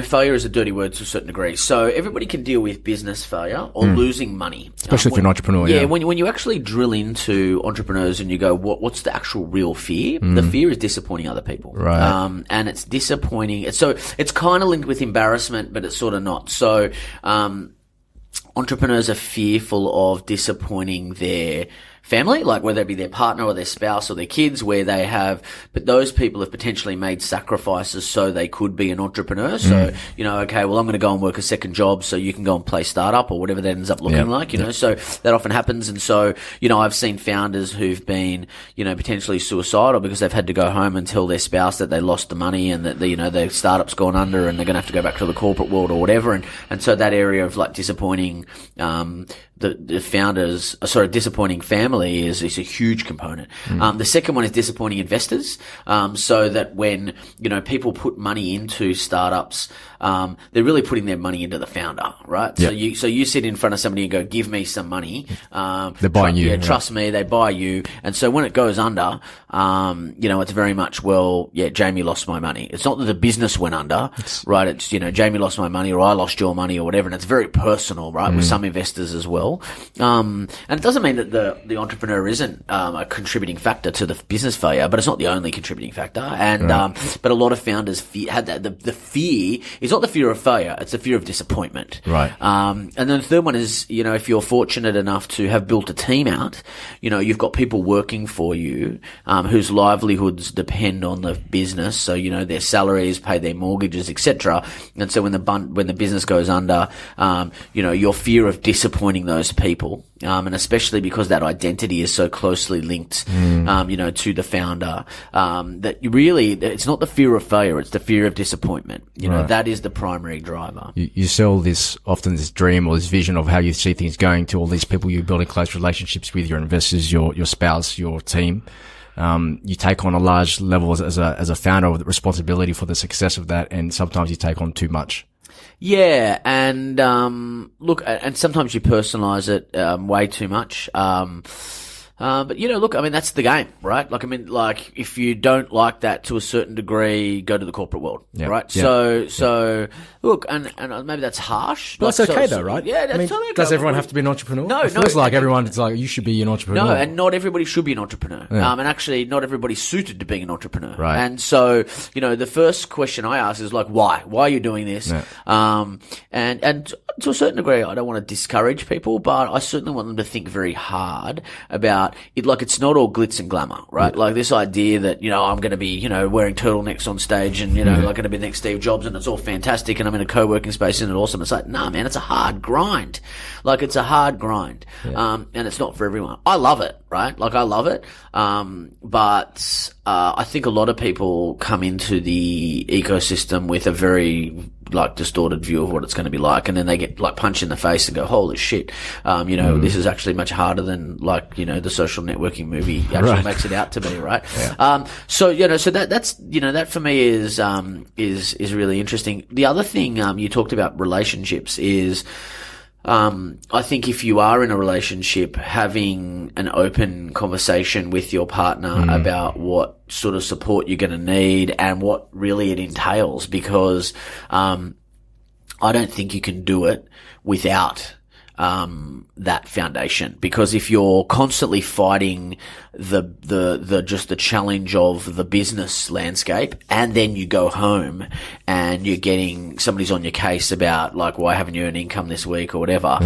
failure is a dirty word to a certain degree. So everybody can deal with business failure or losing money.
Especially if you're an entrepreneur.
Yeah. When you actually drill into entrepreneurs and you go, what's the actual real fear? The fear is disappointing other people.
Right.
And it's disappointing. So it's kind of linked with embarrassment, but it's sort of not. So, entrepreneurs are fearful of disappointing their family, like whether it be their partner or their spouse or their kids, but those people have potentially made sacrifices so they could be an entrepreneur. So, okay, well, I'm going to go and work a second job so you can go and play startup or whatever that ends up looking like, know, so that often happens. And so, I've seen founders who've been, potentially suicidal because they've had to go home and tell their spouse that they lost the money and that, their startup's gone under and they're going to have to go back to the corporate world or whatever. And so that area of like disappointing, the founders, disappointing family is a huge component. The second one is disappointing investors. So that when, people put money into startups, they're really putting their money into the founder, right? Yep. So you sit in front of somebody and go, give me some money.
They're buying you.
Yeah, trust me, they buy you. And so when it goes under, it's very much, Jamie lost my money. It's not that the business went under, right? It's, Jamie lost my money or I lost your money or whatever. And it's very personal, right? With some investors as well. And it doesn't mean that the entrepreneur isn't a contributing factor to the business failure, but it's not the only contributing factor. And but a lot of founders had that. The fear is not the fear of failure; it's the fear of disappointment.
Right.
And then the third one is, if you're fortunate enough to have built a team out, you've got people working for you whose livelihoods depend on the business. So their salaries, pay their mortgages, etc. And so when the business goes under, your fear of disappointing those people, and especially because that identity is so closely linked, to the founder, that really, it's not the fear of failure, it's the fear of disappointment. That is the primary driver.
You sell this dream or this vision of how you see things going to all these people you're building close relationships with, your investors, your spouse, your team. You take on a large level as a founder with responsibility for the success of that, and sometimes you take on too much.
Yeah, and look, and sometimes you personalize it way too much. But look, I mean, that's the game, right? Like, I mean, like, if you don't like that to a certain degree, go to the corporate world, right? So look, and maybe that's harsh.
But that's okay though, right?
Yeah, that's totally okay.
Does everyone have to be an entrepreneur?
No,
it feels like everyone's like, you should be an entrepreneur.
No, and not everybody should be an entrepreneur.
Yeah.
And actually, not everybody's suited to being an entrepreneur.
Right.
And so, the first question I ask is like, why? Why are you doing this?
Yeah.
And to a certain degree, I don't want to discourage people, but I certainly want them to think very hard about it. Like, it's not all glitz and glamour, right? Yeah. Like this idea that, I'm going to be, wearing turtlenecks on stage and, like going to be the next Steve Jobs and it's all fantastic and I'm in a co-working space and it's awesome. It's like, nah, man, it's a hard grind. Like, it's a hard grind. Yeah. And it's not for everyone. I love it, right? Like, I love it. But I think a lot of people come into the ecosystem with a very, like, distorted view of what it's going to be like, and then they get, like, punched in the face and go, holy shit, this is actually much harder than, like, the social networking movie actually makes it out to be, right? Yeah. So that's, that for me is really interesting. The other thing, you talked about relationships is, I think if you are in a relationship, having an open conversation with your partner about what sort of support you're going to need and what really it entails, because I don't think you can do it without that foundation. Because if you're constantly fighting the challenge of the business landscape, and then you go home and you're getting, somebody's on your case about, like, why haven't you earned income this week or whatever,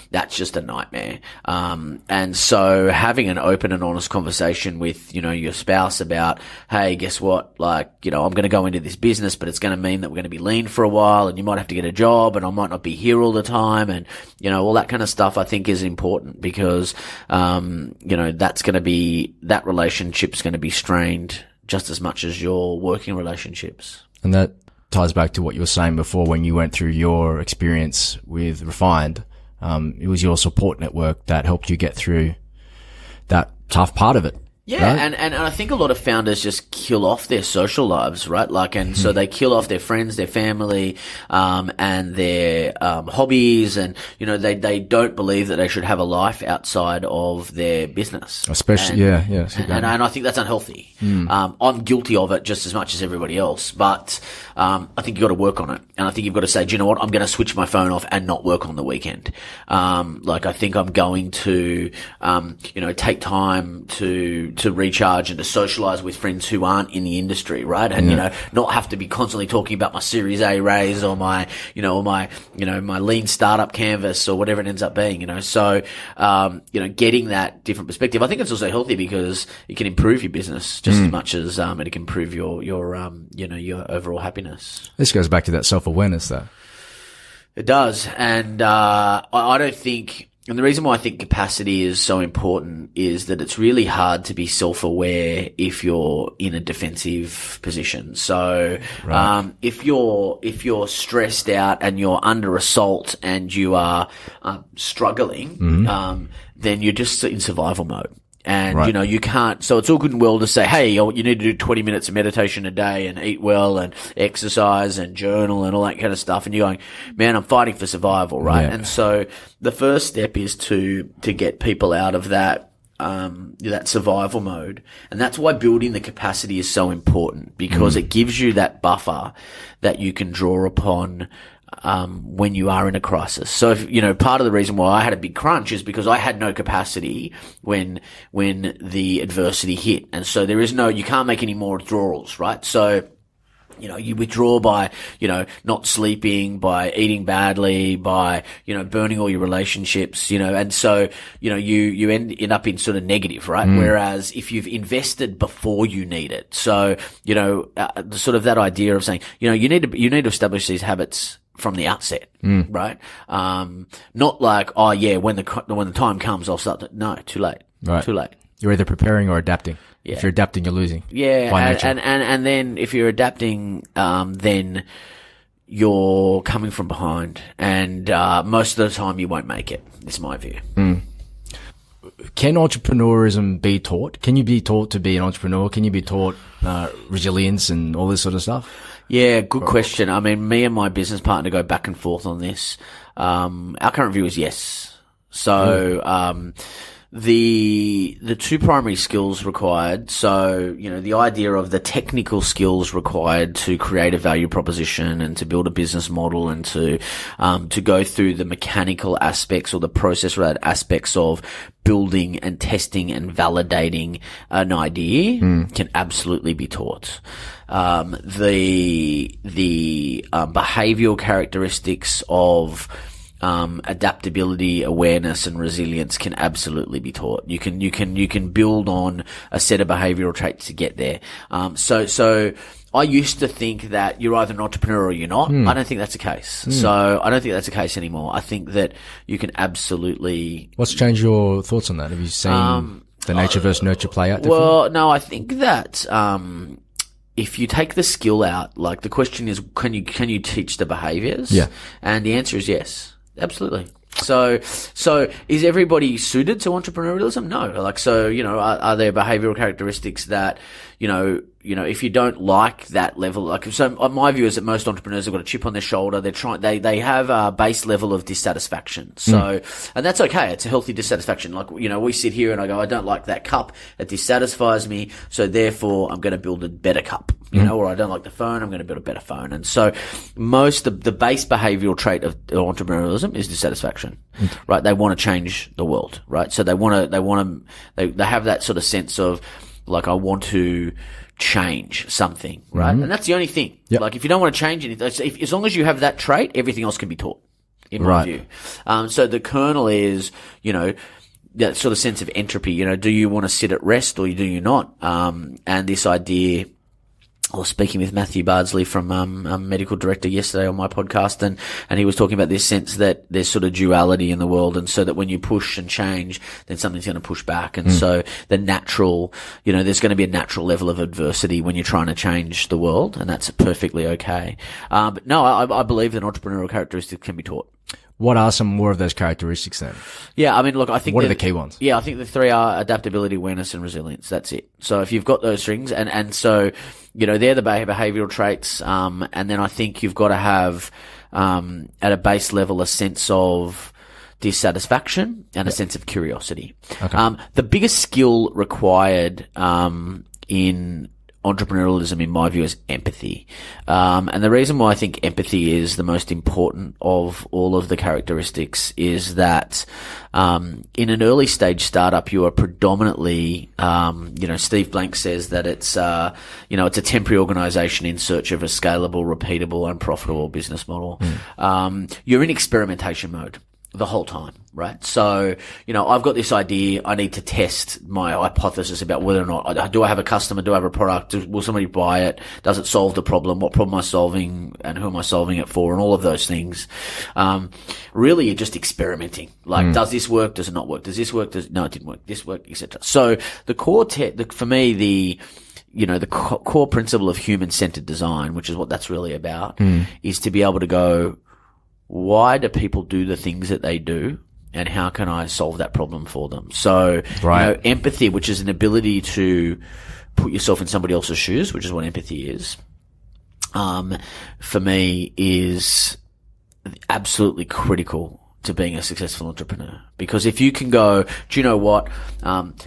that's just a nightmare. And so having an open and honest conversation with, your spouse about, hey, guess what? Like, I'm going to go into this business, but it's going to mean that we're going to be lean for a while and you might have to get a job and I might not be here all the time. And, all that kind of stuff I think is important because, that's going to be, that relationship's going to be strained just as much as your working relationships.
And that ties back to what you were saying before when you went through your experience with Refined. It was your support network that helped you get through that tough part of it.
Yeah,
right?
and I think a lot of founders just kill off their social lives, right? Like, and so they kill off their friends, their family, and their, hobbies, and, they don't believe that they should have a life outside of their business.
Especially,
and I think that's unhealthy. I'm guilty of it just as much as everybody else, but, I think you've got to work on it. And I think you've got to say, do you know what? I'm going to switch my phone off and not work on the weekend. Like, I think I'm going to, take time to recharge and to socialize with friends who aren't in the industry, right? And, not have to be constantly talking about my Series A raise or my, my lean startup canvas or whatever it ends up being, So, getting that different perspective. I think it's also healthy because it can improve your business just as much as, it can improve your overall happiness.
This goes back to that self-awareness though.
It does. And, I don't think, and the reason why I think capacity is so important is that it's really hard to be self-aware if you're in a defensive position. So, if you're stressed out and you're under assault and you are, struggling, then you're just in survival mode. And, you can't, so it's all good and well to say, hey, you need to do 20 minutes of meditation a day and eat well and exercise and journal and all that kind of stuff. And you're going, man, I'm fighting for survival, right? Yeah. And so the first step is to get people out of that survival mode. And that's why building the capacity is so important, because it gives you that buffer that you can draw upon when you are in a crisis. So, if, part of the reason why I had a big crunch is because I had no capacity when the adversity hit. And so you can't make any more withdrawals, right? So, you withdraw by, not sleeping, by eating badly, by, burning all your relationships, and so, you end up in sort of negative, right? Whereas if you've invested before you need it, so, sort of that idea of saying, you need to establish these habits from the outset, right? Not like, oh yeah, when the time comes, I'll start no, too late.
Right.
Too late.
You're either preparing or adapting. Yeah. If you're adapting, you're losing.
Yeah. And then if you're adapting, then you're coming from behind, and, most of the time you won't make it. It's my view.
Can entrepreneurism be taught? Can you be taught to be an entrepreneur? Can you be taught, resilience and all this sort of stuff?
Yeah, good question. I mean, me and my business partner go back and forth on this. Our current view is yes. So, the two primary skills required. So, the idea of the technical skills required to create a value proposition and to build a business model and to go through the mechanical aspects or the process related aspects of building and testing and validating an idea can absolutely be taught. The behavioral characteristics of adaptability, awareness, and resilience can absolutely be taught. You can build on a set of behavioral traits to get there. So I used to think that you're either an entrepreneur or you're not. I don't think that's the case. So I don't think that's the case anymore. I think that you can absolutely.
What's changed your thoughts on that? Have you seen the nature versus nurture play out differently?
Well, no, I think that, if you take the skill out, like the question is, can you teach the behaviors?
Yeah.
And the answer is yes. Absolutely. So is everybody suited to entrepreneurialism? No. Are there behavioral characteristics that, if you don't like that level, so my view is that most entrepreneurs have got a chip on their shoulder. They have a base level of dissatisfaction. So, and that's okay. It's a healthy dissatisfaction. We sit here and I go, I don't like that cup. It dissatisfies me. So therefore I'm going to build a better cup, or I don't like the phone. I'm going to build a better phone. And so the base behavioral trait of entrepreneurialism is dissatisfaction, right? They want to change the world, right? So they have that sort of sense of, I want to change something, right? And that's the only thing. Yep. If you don't want to change anything, as long as you have that trait, everything else can be taught, in my view. So the kernel is, that sort of sense of entropy. Do you want to sit at rest or do you not? And this idea, I was speaking with Matthew Bardsley from a medical director yesterday on my podcast, and he was talking about this sense that there's sort of duality in the world, and so that when you push and change, then something's going to push back, and so the natural, there's going to be a natural level of adversity when you're trying to change the world, and that's perfectly okay. But no, I believe that entrepreneurial characteristics can be taught.
What are some more of those characteristics then?
Yeah, I mean, look, I think
what are the key ones?
Yeah, I think the three are adaptability, awareness, and resilience. That's it. So if you've got those things, and so, they're the behavioral traits, and then I think you've got to have, at a base level, a sense of dissatisfaction and a sense of curiosity.
Okay.
The biggest skill required, in entrepreneurialism, in my view, is empathy. And the reason why I think empathy is the most important of all of the characteristics is that, in an early stage startup, you are predominantly, Steve Blank says that it's a temporary organization in search of a scalable, repeatable, and profitable business model. You're in experimentation mode the whole time, right? So, I've got this idea. I need to test my hypothesis about whether or not, do I have a customer? Do I have a product? Will somebody buy it? Does it solve the problem? What problem am I solving? And who am I solving it for? And all of those things. Really, you're just experimenting. Does this work? Does it not work? Does this work? No, it didn't work. This worked, etc. So the core for me, the core principle of human-centered design, which is what that's really about, is to be able to go, why do people do the things that they do, and how can I solve that problem for them? So, empathy, which is an ability to put yourself in somebody else's shoes, which is what empathy is, for me is absolutely critical to being a successful entrepreneur. Because if you can go, do you know what?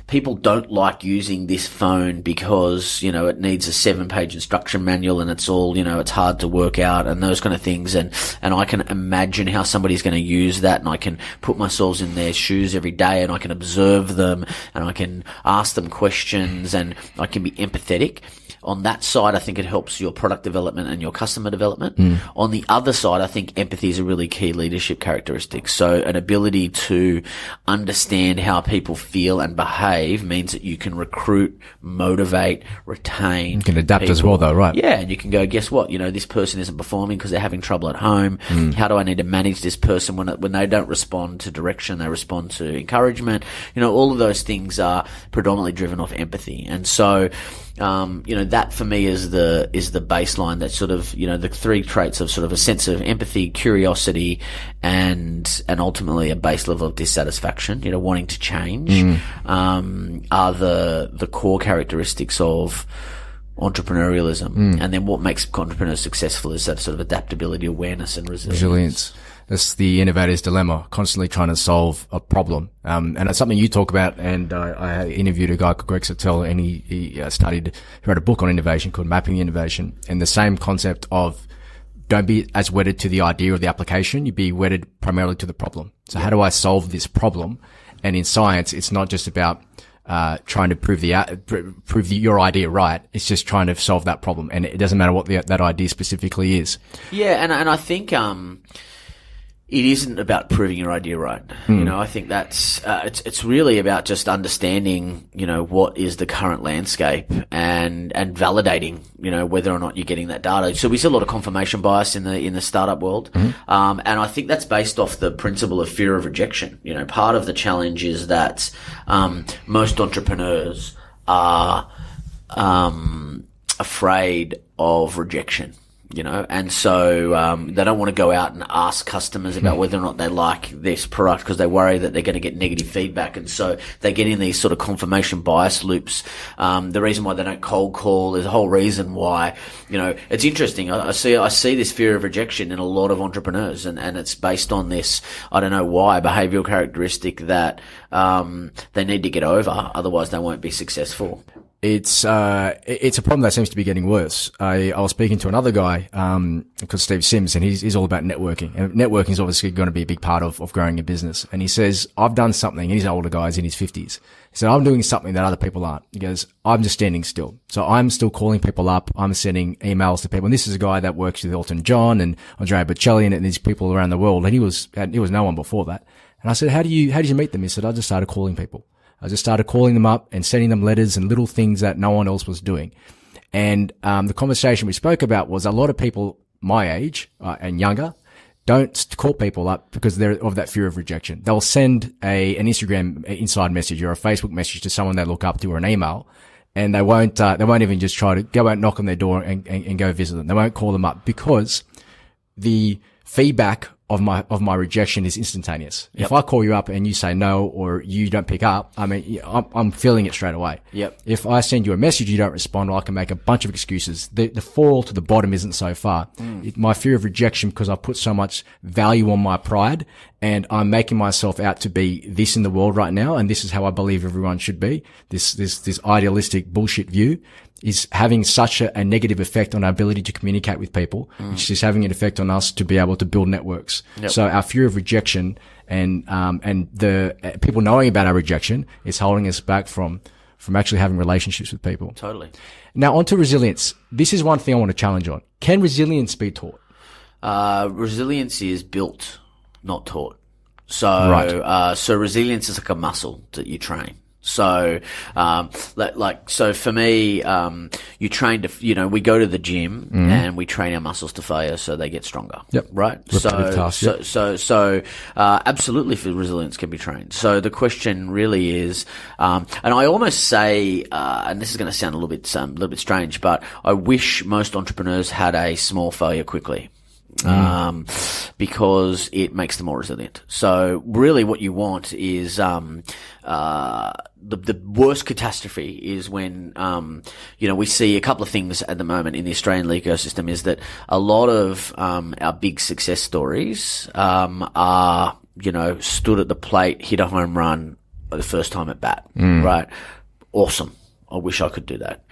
People don't like using this phone because, it needs a 7-page instruction manual and it's all, it's hard to work out and those kind of things. And I can imagine how somebody's going to use that, and I can put myself in their shoes every day, and I can observe them, and I can ask them questions, and I can be empathetic. On that side, I think it helps your product development and your customer development. On the other side, I think empathy is a really key leadership characteristic. So an ability to understand how people feel and behave means that you can recruit, motivate, retain.
You can adapt
people
as well, though, right?
Yeah, and you can go, guess what? This person isn't performing because they're having trouble at home. How do I need to manage this person when they don't respond to direction, they respond to encouragement? All of those things are predominantly driven off empathy. And so, that for me is the baseline. That sort of, the three traits of sort of a sense of empathy, curiosity, and ultimately a base level of dissatisfaction, wanting to change, are the core characteristics of entrepreneurialism. And then what makes entrepreneurs successful is that sort of adaptability, awareness, and resilience.
That's the innovator's dilemma, constantly trying to solve a problem. And it's something you talk about. And I interviewed a guy called Greg Sotell, and he wrote a book on innovation called Mapping Innovation. And the same concept of don't be as wedded to the idea of the application. You be wedded primarily to the problem. So how do I solve this problem? And in science, it's not just about trying to prove your idea right. It's just trying to solve that problem, and it doesn't matter what that idea specifically is.
Yeah, and I think it isn't about proving your idea right. You know, I think that's it's really about just understanding, you know, what is the current landscape and validating, you know, whether or not you're getting that data. So we see a lot of confirmation bias in the startup world, and I think that's based off the principle of fear of rejection. You know, part of the challenge is that most entrepreneurs are afraid of rejection. You know, and so they don't want to go out and ask customers about whether or not they like this product because they worry that they're going to get negative feedback, and so they get in these sort of confirmation bias loops. The reason why they don't cold call, there's a whole reason why. You know, it's interesting. I see this fear of rejection in a lot of entrepreneurs, and it's based on this, I don't know why, behavioral characteristic that they need to get over, otherwise they won't be successful.
It's a problem that seems to be getting worse. I was speaking to another guy, called Steve Sims, and he's all about networking. And networking is obviously going to be a big part of growing a business. And he says, I've done something, and he's an older guy, he's in his 50s. He said, I'm doing something that other people aren't. He goes, I'm just standing still. So I'm still calling people up. I'm sending emails to people. And this is a guy that works with Elton John and Andrea Bocelli and these people around the world. And he was no one before that. And I said, how did you meet them? He said, I just started calling people. I just started calling them up and sending them letters and little things that no one else was doing. And the conversation we spoke about was a lot of people my age and younger don't call people up because they're of that fear of rejection. They'll send an Instagram inside message or a Facebook message to someone they look up to or an email, and they won't even just try to go out, knock on their door and go visit them. They won't call them up because the feedback of my rejection is instantaneous. Yep. If I call you up and you say no or you don't pick up, I mean, I'm feeling it straight away.
Yep.
If I send you a message, you don't respond, I can make a bunch of excuses. The fall to the bottom isn't so far. My fear of rejection, because I've put so much value on my pride and I'm making myself out to be this in the world right now. And this is how I believe everyone should be. This idealistic bullshit view is having such a negative effect on our ability to communicate with people, which is having an effect on us to be able to build networks. Yep. So our fear of rejection and the people knowing about our rejection is holding us back from actually having relationships with people.
Totally.
Now onto resilience. This is one thing I want to challenge on. Can resilience be taught?
Resilience is built, not taught. So,
right.
So resilience is like a muscle that you train. So, so for me, you train to, you know, we go to the gym and we train our muscles to failure so they get stronger.
Yep.
Right. So, absolutely resilience can be trained. So the question really is, and I almost say, and this is going to sound a little bit strange, but I wish most entrepreneurs had a small failure quickly. Because it makes them more resilient. So really what you want is, the worst catastrophe is when, you know, we see a couple of things at the moment in the Australian ecosystem is that a lot of, our big success stories, are, you know, stood at the plate, hit a home run the first time at bat, right? Awesome. I wish I could do that.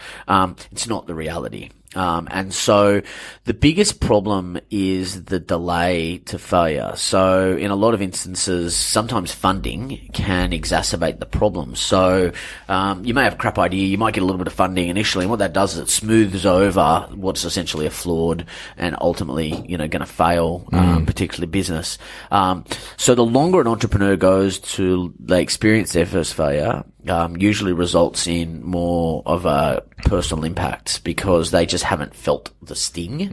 It's not the reality. And so the biggest problem is the delay to failure. So in a lot of instances, sometimes funding can exacerbate the problem. So, you may have a crap idea. You might get a little bit of funding initially. And what that does is it smooths over what's essentially a flawed and ultimately, you know, going to fail, particularly business. So the longer an entrepreneur goes to they experience their first failure, usually results in more of a personal impact because they just haven't felt the sting.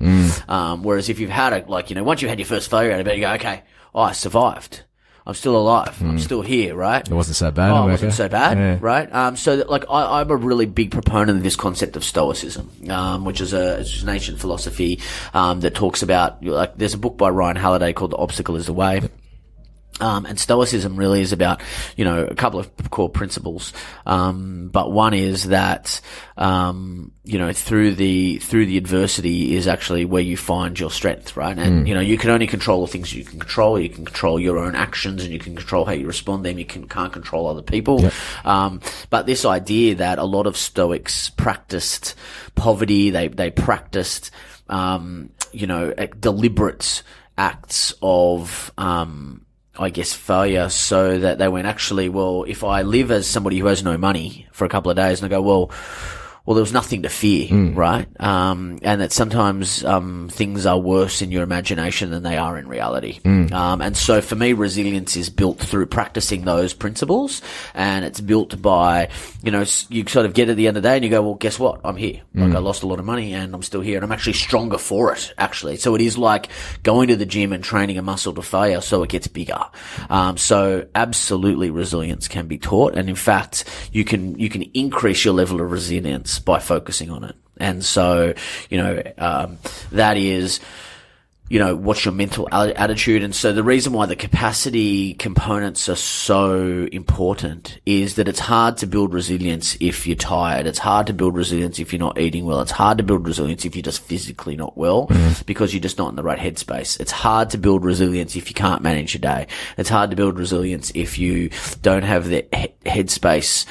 Whereas if you've had once you had your first failure, you go, okay, I survived. I'm still alive. I'm still here, right?
It wasn't so bad.
It wasn't so bad, right? I'm a really big proponent of this concept of stoicism, which is an ancient philosophy, that talks about, like, there's a book by Ryan Halliday called The Obstacle is the Way. And Stoicism really is about, a couple of core principles. But one is that, through the adversity is actually where you find your strength, right? And, you can only control the things you can control. You can control your own actions and you can control how you respond to them. You can't control other people. Yep. But this idea that a lot of Stoics practiced poverty, they practiced, deliberate acts of, failure, so that they went, actually, well, if I live as somebody who has no money for a couple of days, and I go, well, there was nothing to fear, right? And that sometimes, things are worse in your imagination than they are in reality. And so for me, resilience is built through practicing those principles, and it's built by, you sort of get at the end of the day and you go, well, guess what? I'm here. Like, I lost a lot of money and I'm still here, and I'm actually stronger for it, actually. So it is like going to the gym and training a muscle to failure so it gets bigger. So absolutely resilience can be taught. And in fact, you can increase your level of resilience by focusing on it. And so, that is, what's your mental attitude. And so the reason why the capacity components are so important is that it's hard to build resilience if you're tired. It's hard to build resilience if you're not eating well. It's hard to build resilience if you're just physically not well, because you're just not in the right headspace. It's hard to build resilience if you can't manage your day. It's hard to build resilience if you don't have the headspace,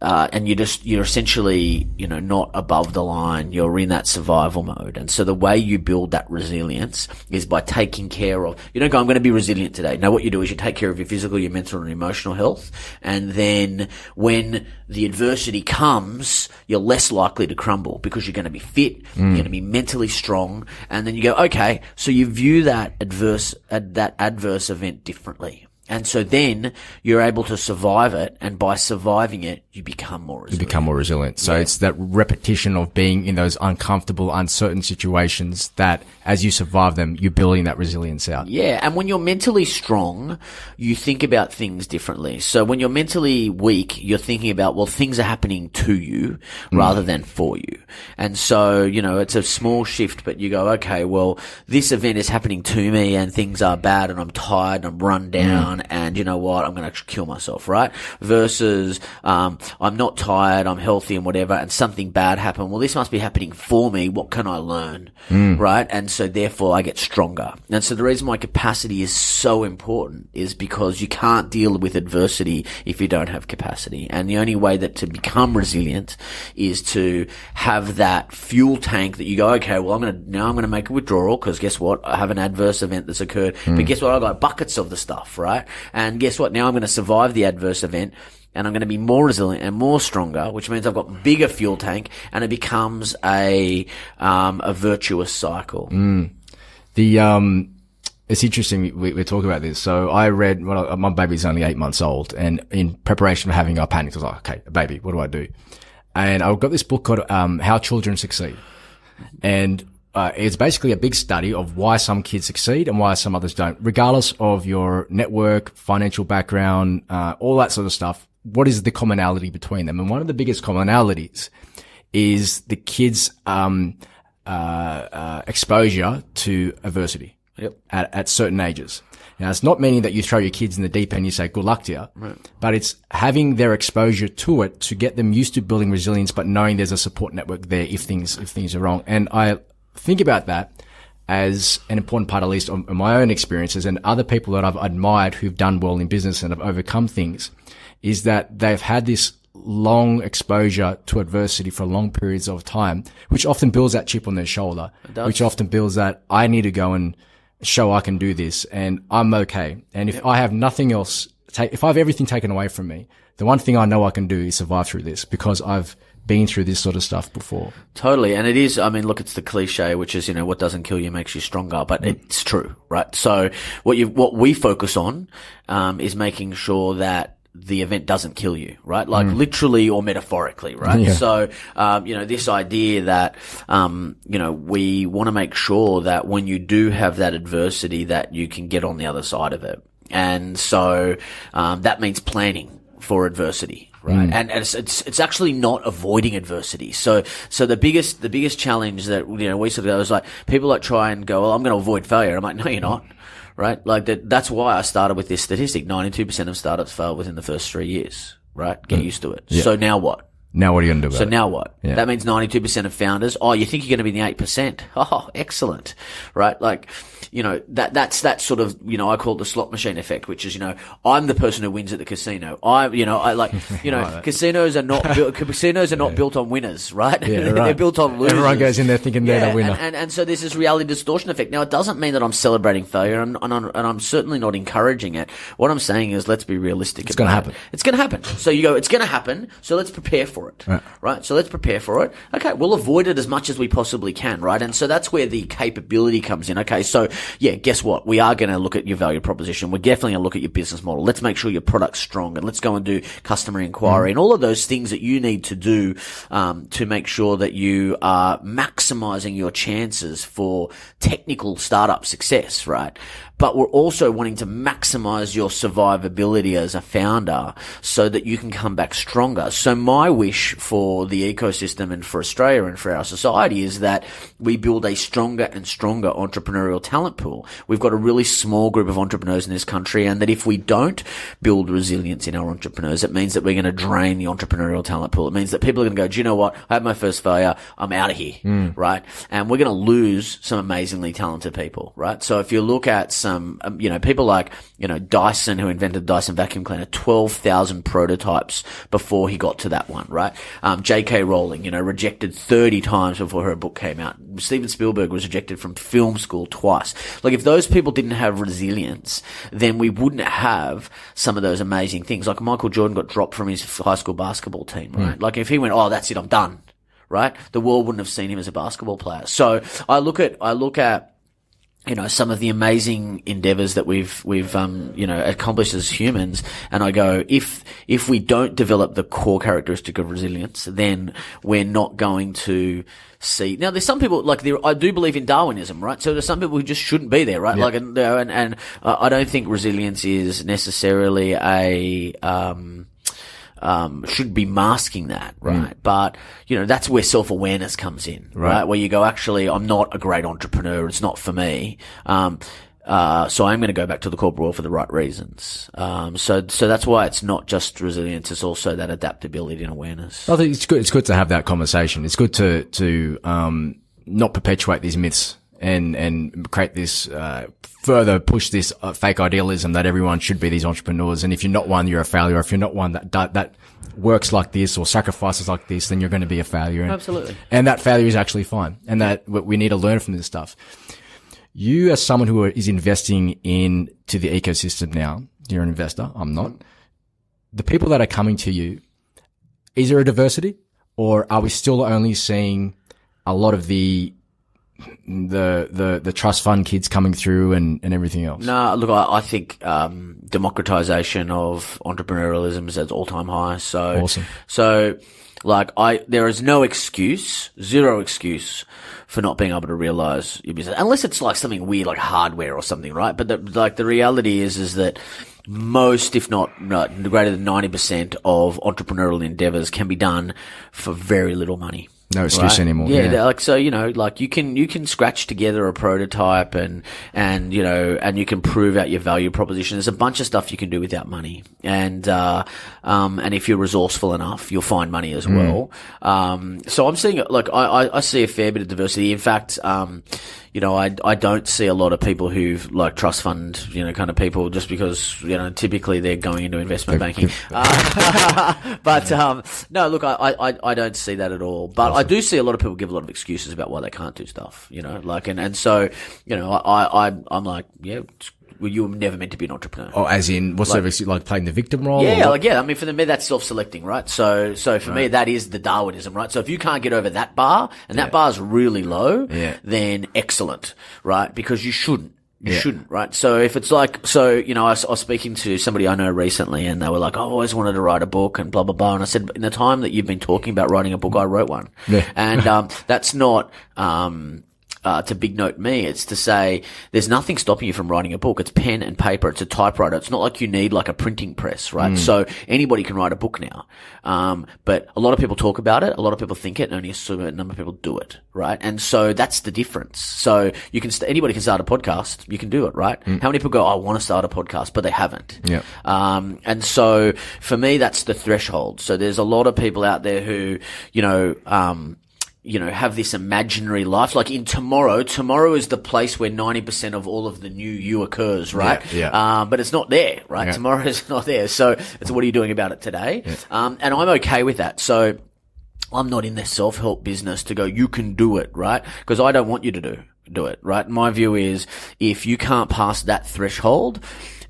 and you're essentially, not above the line. You're in that survival mode. And so the way you build that resilience is by taking care of, I'm going to be resilient today. No, what you do is you take care of your physical, your mental and emotional health. And then when the adversity comes, you're less likely to crumble because you're going to be fit. You're going to be mentally strong. And then you go, okay, so you view that adverse event differently. And so then you're able to survive it, and by surviving it, you become more resilient.
So it's that repetition of being in those uncomfortable, uncertain situations that as you survive them, you're building that resilience out.
Yeah. And when you're mentally strong, you think about things differently. So when you're mentally weak, you're thinking about, well, things are happening to you rather than for you. And so, it's a small shift, but you go, okay, well, this event is happening to me and things are bad and I'm tired and I'm run down. And you know what? I'm going to kill myself, right? Versus, I'm not tired, I'm healthy and whatever, and something bad happened. Well, this must be happening for me. What can I learn? Right? And so therefore I get stronger. And so the reason why capacity is so important is because you can't deal with adversity if you don't have capacity. And the only way that to become resilient is to have that fuel tank that you go, okay, well, I'm going to make a withdrawal, because guess what? I have an adverse event that's occurred. But guess what? I've got buckets of the stuff, right? And guess what? Now I'm going to survive the adverse event, and I'm going to be more resilient and more stronger, which means I've got bigger fuel tank, and it becomes a virtuous cycle.
It's interesting we're talking about this. So I read, my baby's only 8 months old, and in preparation for having our panic, I was like, okay, a baby, what do I do? And I've got this book called How Children Succeed. And it's basically a big study of why some kids succeed and why some others don't, regardless of your network, financial background, all that sort of stuff. What is the commonality between them? And one of the biggest commonalities is the kids' exposure to adversity at certain ages. Now, it's not meaning that you throw your kids in the deep end and you say, good luck to you, but it's having their exposure to it to get them used to building resilience, but knowing there's a support network there if things are wrong. And I think about that as an important part, at least of my own experiences and other people that I've admired who've done well in business and have overcome things, is that they've had this long exposure to adversity for long periods of time, which often builds that chip on their shoulder, which often builds that I need to go and show I can do this and I'm okay. And if I have nothing else, if I have everything taken away from me, the one thing I know I can do is survive through this because I've been through this sort of stuff before.
Totally. And it is, look, it's the cliche, which is, what doesn't kill you makes you stronger, but it's true, right? So what we focus on, is making sure that the event doesn't kill you, right? Like literally or metaphorically, right? Yeah. So, this idea that, we want to make sure that when you do have that adversity that you can get on the other side of it. And so, that means planning for adversity. right? And it's actually not avoiding adversity. So the biggest challenge that, we sort of go is like, people like try and go, well, I'm going to avoid failure. I'm like, no, you're not. Right? Like that's why I started with this statistic. 92% of startups fail within the first 3 years, right? Get used to it. Yeah. So now what?
Now what are you going to do about it?
So now what?
Yeah.
That means 92% of founders, you think you're going to be in the 8%. Oh, excellent. Right? Like, that's that sort of, I call it the slot machine effect, which is, I'm the person who wins at the casino. Casinos are not built on winners, right?
Yeah, right.
They're built on losers.
Everyone goes in there thinking they're the winner.
And so there's this reality distortion effect. Now, it doesn't mean that I'm celebrating failure and I'm certainly not encouraging it. What I'm saying is, let's be realistic.
It's going to happen.
It's going to happen. So you go, it's going to happen. So let's prepare for it. Right? So let's prepare for it. Okay. We'll avoid it as much as we possibly can. Right? And so that's where the capability comes in. Okay. So yeah, guess what? We are going to look at your value proposition. We're definitely going to look at your business model. Let's make sure your product's strong, and let's go and do customer inquiry and all of those things that you need to do, to make sure that you are maximizing your chances for technical startup success. Right? But we're also wanting to maximize your survivability as a founder so that you can come back stronger. So my wish for the ecosystem and for Australia and for our society is that we build a stronger and stronger entrepreneurial talent pool. We've got a really small group of entrepreneurs in this country, and that if we don't build resilience in our entrepreneurs, it means that we're going to drain the entrepreneurial talent pool. It means that people are going to go, do you know what? I had my first failure. I'm out of here. Right? And we're going to lose some amazingly talented people. Right? So if you look at some, people like, Dyson, who invented the Dyson vacuum cleaner, 12,000 prototypes before he got to that one, right? J.K. Rowling, rejected 30 times before her book came out. Steven Spielberg was rejected from film school twice. Like, if those people didn't have resilience, then we wouldn't have some of those amazing things. Like, Michael Jordan got dropped from his high school basketball team, right? Like, if he went, that's it, I'm done, right? The world wouldn't have seen him as a basketball player. So I look at some of the amazing endeavors that we've accomplished as humans. And I go, if we don't develop the core characteristic of resilience, then we're not going to see. Now, there's some people, I do believe in Darwinism, right? So there's some people who just shouldn't be there, right? Yeah. And I don't think resilience is necessarily should be masking that, right? But, that's where self-awareness comes in, right? Where you go, actually, I'm not a great entrepreneur. It's not for me. So I'm going to go back to the corporate world for the right reasons. So that's why it's not just resilience. It's also that adaptability and awareness.
I think it's good. It's good to have that conversation. It's good to not perpetuate these myths and create this, further push this fake idealism that everyone should be these entrepreneurs. And if you're not one, you're a failure. If you're not one that works like this or sacrifices like this, then you're going to be a failure.
Absolutely. And
that failure is actually fine. And that we need to learn from this stuff. You, as someone who is investing into the ecosystem now, you're an investor. I'm not. The people that are coming to you, is there a diversity, or are we still only seeing a lot of the trust fund kids coming through and everything else?
No, look, I think democratization of entrepreneurialism is at all-time high. So
awesome.
So there is zero excuse for not being able to realize your business, unless it's like something weird, like hardware or something, right? But the reality is that most, if not greater than 90% of entrepreneurial endeavors can be done for very little money.
No excuse anymore.
Yeah. You can scratch together a prototype and you can prove out your value proposition. There's a bunch of stuff you can do without money. And if you're resourceful enough, you'll find money as well. So I'm seeing, I see a fair bit of diversity. In fact, I don't see a lot of people who've trust fund, kind of people, just because, typically they're going into investment banking. But no, look, I don't see that at all. But awesome. I do see a lot of people give a lot of excuses about why they can't do stuff, and so, I'm like, yeah, well, you were never meant to be an entrepreneur.
Oh, as in, what's like playing the victim role?
Yeah, I mean, for me, that's self-selecting, right? So for me, that is the Darwinism, right? So if you can't get over that bar, and that bar's really low, then excellent, right? Because you shouldn't. You shouldn't, right? So if it's I was speaking to somebody I know recently, and they were like, oh, I always wanted to write a book and blah, blah, blah. And I said, in the time that you've been talking about writing a book, I wrote one. Yeah. And, that's not, to big note me, it's to say there's nothing stopping you from writing a book. It's pen and paper. It's a typewriter. It's not like you need like a printing press, right? So anybody can write a book now. But a lot of people talk about it. A lot of people think it, and only a certain number of people do it, right? And so that's the difference. So you can, anybody can start a podcast. You can do it, right? How many people go, I want to start a podcast, but they haven't.
Yeah.
And so for me, that's the threshold. So there's a lot of people out there who, have this imaginary life. Like in tomorrow is the place where 90% of all of the new you occurs, right?
Yeah.
But it's not there, right?
Yeah.
Tomorrow is not there. So it's what are you doing about it today? Yeah. And I'm okay with that. So I'm not in this self-help business to go, you can do it, right? Because I don't want you to do it, right? My view is if you can't pass that threshold,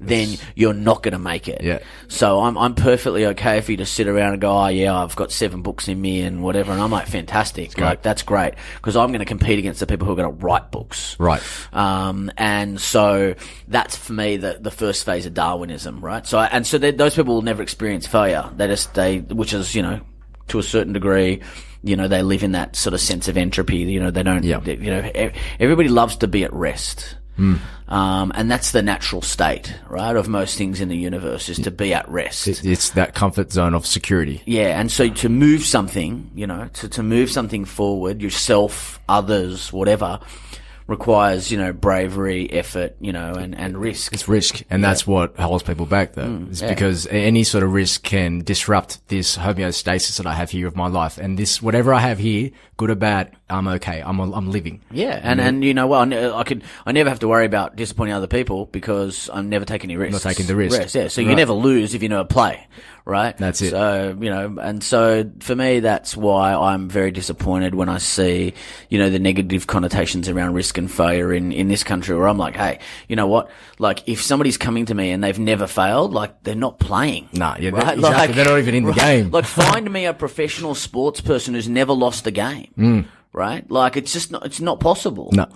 then you're not going to make it.
Yeah.
So I'm perfectly okay for you to sit around and go, oh yeah, I've got 7 books in me and whatever. And I'm like, fantastic. Like, that's great. Because I'm going to compete against the people who are going to write books.
Right.
And so that's for me the first phase of Darwinism, right? So, those people will never experience failure. Which is, to a certain degree, they live in that sort of sense of entropy. They don't, everybody loves to be at rest. And that's the natural state, right, of most things in the universe, is to be at rest.
It's that comfort zone of security.
Yeah, and so to move something, to move something forward, yourself, others, whatever, requires, bravery, effort, and risk.
It's risk. And that's what holds people back, though. It's because any sort of risk can disrupt this homeostasis that I have here of my life. And this, whatever I have here, good or bad, I'm okay. I'm living.
Yeah. And you know what? I never have to worry about disappointing other people because I'm never taking any risks.
Not taking the risk.
Yeah. So you never lose if you never play. Right?
That's it.
So, and so for me, that's why I'm very disappointed when I see, the negative connotations around risk and failure in this country, where I'm like, hey, you know what? Like, if somebody's coming to me and they've never failed, like, they're not playing.
Nah, yeah,
right?
exactly. They're not even in the game.
Like, find me a professional sports person who's never lost a game. Right? Like, it's not possible.
No.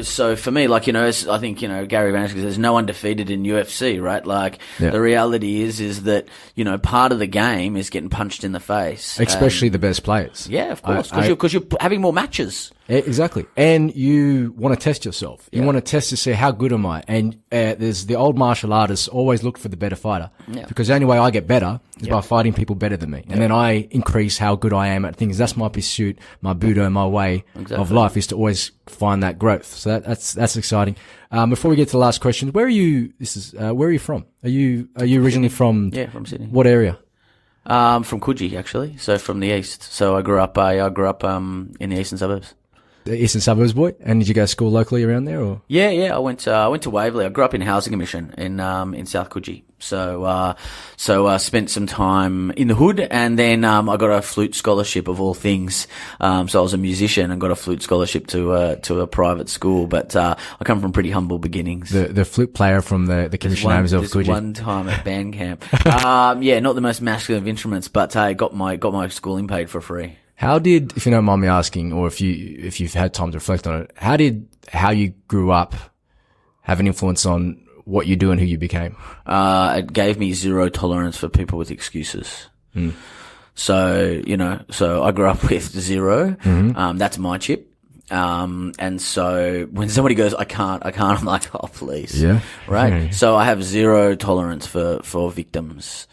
So for me, like, I think, Gary Vaynerchuk says there's no undefeated in UFC, right? Like, the reality is that, part of the game is getting punched in the face.
Especially the best players.
Yeah, of course. Because you're having more matches.
Exactly. And you want to test yourself. You want to test to see how good am I. And there's the old martial artists always look for the better fighter. Yeah. Because the only way I get better is by fighting people better than me. And then I increase how good I am at things. That's my pursuit, my Buddha, my way of life, is to always find that growth. So that's exciting. Before we get to the last question, where are you from? Are you originally from?
Yeah, from Sydney.
What area?
From Coogee, actually. So from the east. So I grew up in the eastern suburbs.
The eastern suburbs boy. And did you go to school locally around there, or?
Yeah. I went to Waverley. I grew up in Housing Commission in South Coogee. So spent some time in the hood, and then I got a flute scholarship of all things. So I was a musician and got a flute scholarship to a private school. But I come from pretty humble beginnings.
The flute player from the Commission Homes of Coogee.
One time at band camp. Not the most masculine of instruments, but got my schooling paid for free.
How did, if you don't mind me asking, or if you've had time to reflect on it, how you grew up have an influence on what you do and who you became?
It gave me zero tolerance for people with excuses. So, so I grew up with zero. That's my chip. And so when somebody goes, I can't, I'm like, oh, please.
Yeah.
Right.
Yeah.
So I have zero tolerance for victims.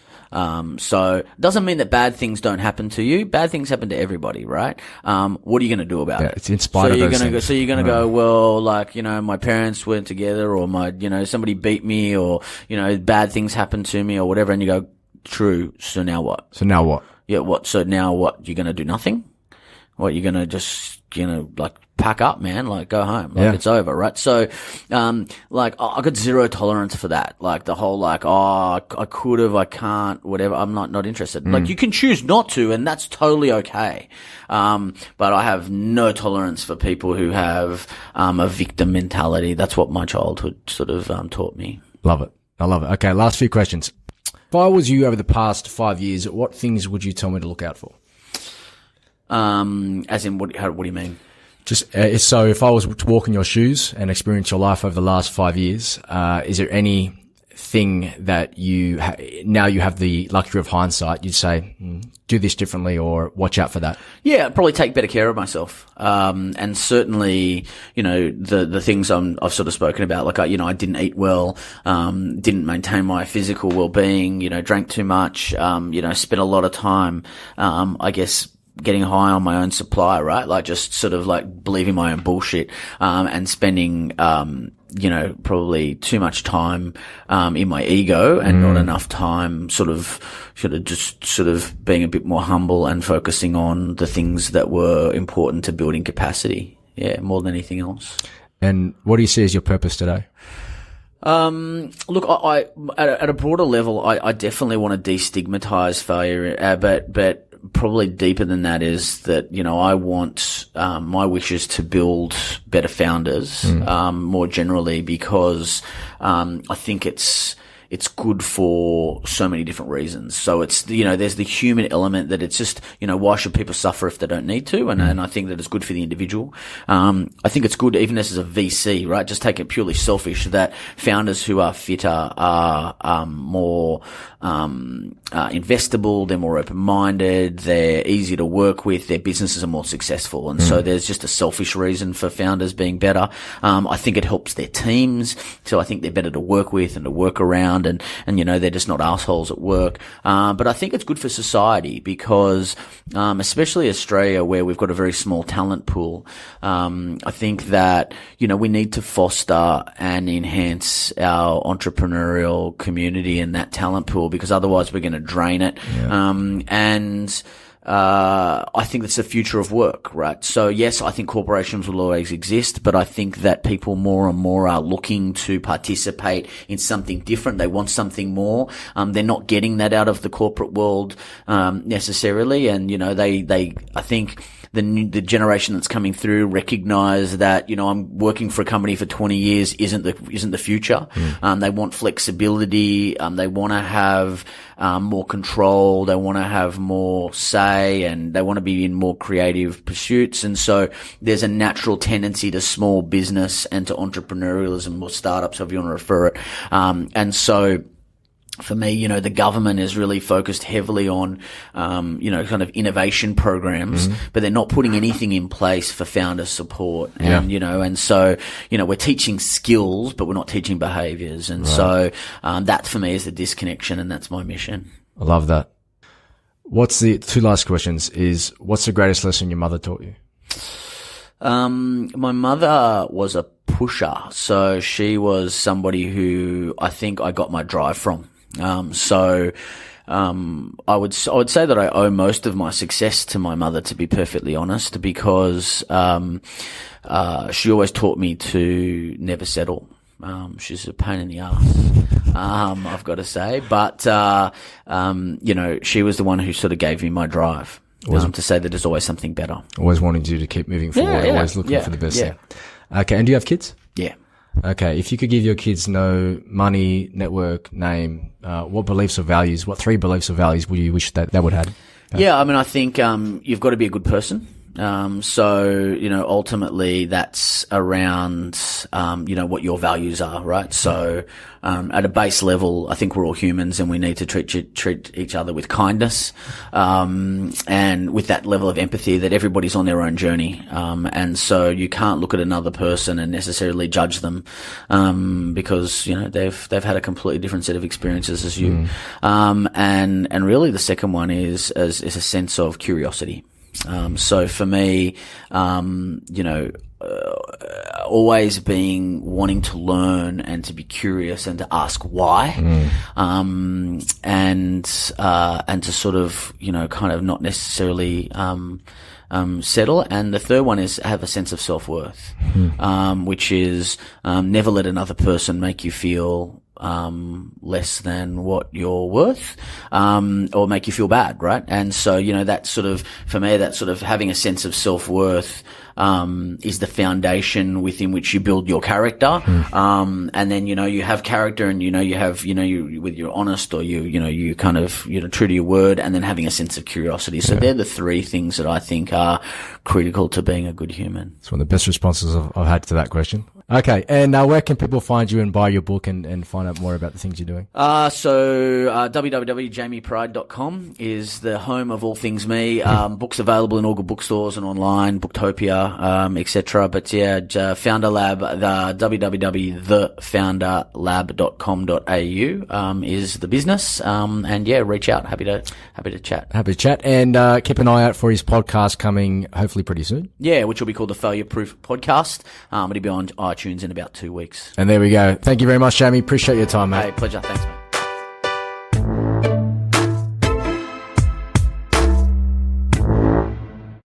So it doesn't mean that bad things don't happen to you. Bad things happen to everybody, right? What are you going to do about it?
It's in spite of those things.
So you're going to go, well, like, my parents weren't together, or somebody beat me, or, bad things happened to me or whatever. And you go, true. So now what? Yeah. What? So now what? You're going to do nothing? What? You're going to just, like, pack up, man, like, go home. Like, it's over, right? So, like, I got zero tolerance for that. Like, the whole, like, I could have, I can't, whatever. I'm not interested. Like, you can choose not to, and that's totally okay. But I have no tolerance for people who have, a victim mentality. That's what my childhood sort of, taught me.
Love it. I love it. Okay. Last few questions. If I was you over the past 5 years, what things would you tell me to look out for?
As in, what do you mean?
Just so if I was to walk in your shoes and experience your life over the last 5 years, is there any thing that now you have the luxury of hindsight, you'd say, do this differently or watch out for that?
Yeah, I'd probably take better care of myself. And certainly, the things I've sort of spoken about, like, I didn't eat well, didn't maintain my physical well-being, drank too much, spent a lot of time, I guess, getting high on my own supply, right? Like just sort of like believing my own bullshit, and spending, probably too much time, in my ego and not enough time sort of being a bit more humble and focusing on the things that were important to building capacity. Yeah, more than anything else.
And what do you see as your purpose today?
Look, I at a broader level, I definitely want to destigmatize failure, but probably deeper than that is that, I want, my wish is to build better founders, more generally, because, I think it's good for so many different reasons. So it's, there's the human element that it's just, why should people suffer if they don't need to? And I think that it's good for the individual. I think it's good, even as a VC, right? Just take it purely selfish, that founders who are fitter are, more, investable, they're more open-minded, they're easier to work with, their businesses are more successful. And so there's just a selfish reason for founders being better. I think it helps their teams. So I think they're better to work with and to work around, and they're just not assholes at work. But I think it's good for society because, especially Australia, where we've got a very small talent pool, I think that, we need to foster and enhance our entrepreneurial community and that talent pool, because otherwise we're going to drain it. I think that's the future of work, right? So yes, I think corporations will always exist, but I think that people more and more are looking to participate in something different. They want something more. They're not getting that out of the corporate world, necessarily. And, I think the generation that's coming through recognize that, I'm working for a company for 20 years isn't the future. They want flexibility. They want to have, more control. They want to have more say, and they want to be in more creative pursuits. And so there's a natural tendency to small business and to entrepreneurialism, or startups, however you want to refer it. And so, for me, the government is really focused heavily on, kind of innovation programs, but they're not putting anything in place for founder support. And, and so, we're teaching skills, but we're not teaching behaviors. And so, that for me is the disconnection, and that's my mission.
I love that. Two last questions is, what's the greatest lesson your mother taught you?
My mother was a pusher. So she was somebody who I think I got my drive from. I would say that I owe most of my success to my mother, to be perfectly honest, because, she always taught me to never settle. She's a pain in the ass, I've got to say, but, she was the one who sort of gave me my drive. To say that there's always something better. Always
wanting you to keep moving forward, always looking for the best thing. Okay. And do you have kids?
Yeah.
Okay, if you could give your kids no money, network, name, what beliefs or values, what 3 beliefs or values would you wish that would have?
Yeah, I think, you've got to be a good person. So, ultimately that's around, what your values are, right? So, at a base level, I think we're all humans and we need to treat each other with kindness, and with that level of empathy that everybody's on their own journey. And so you can't look at another person and necessarily judge them, because, they've had a completely different set of experiences as you. And really the second one is a sense of curiosity. So for me, always wanting to learn and to be curious and to ask why, and to sort of, kind of not necessarily, settle. And the third one is have a sense of self-worth, which is, never let another person make you feel, less than what you're worth, or make you feel bad, right? And so, that sort of, for me, that sort of having a sense of self-worth, is the foundation within which you build your character. And then, you have character and, you have, whether you're honest or you kind of, true to your word, and then having a sense of curiosity. So they're the three things that I think are critical to being a good human.
It's one of the best responses I've had to that question. Okay. And now where can people find you and buy your book and find out more about the things you're doing?
www.jamiepride.com is the home of all things me. Books available in all good bookstores and online, Booktopia, etc. But Founder Lab, the www.thefounderlab.com.au, is the business. And reach out. Happy to chat.
Happy to chat. And, keep an eye out for his podcast coming hopefully pretty soon.
Yeah, which will be called the Failure Proof Podcast. It'll be on iTunes in about 2 weeks.
And there we go. Thank you very much, Jamie. Appreciate your time, mate.
Hey, pleasure. Thanks, mate.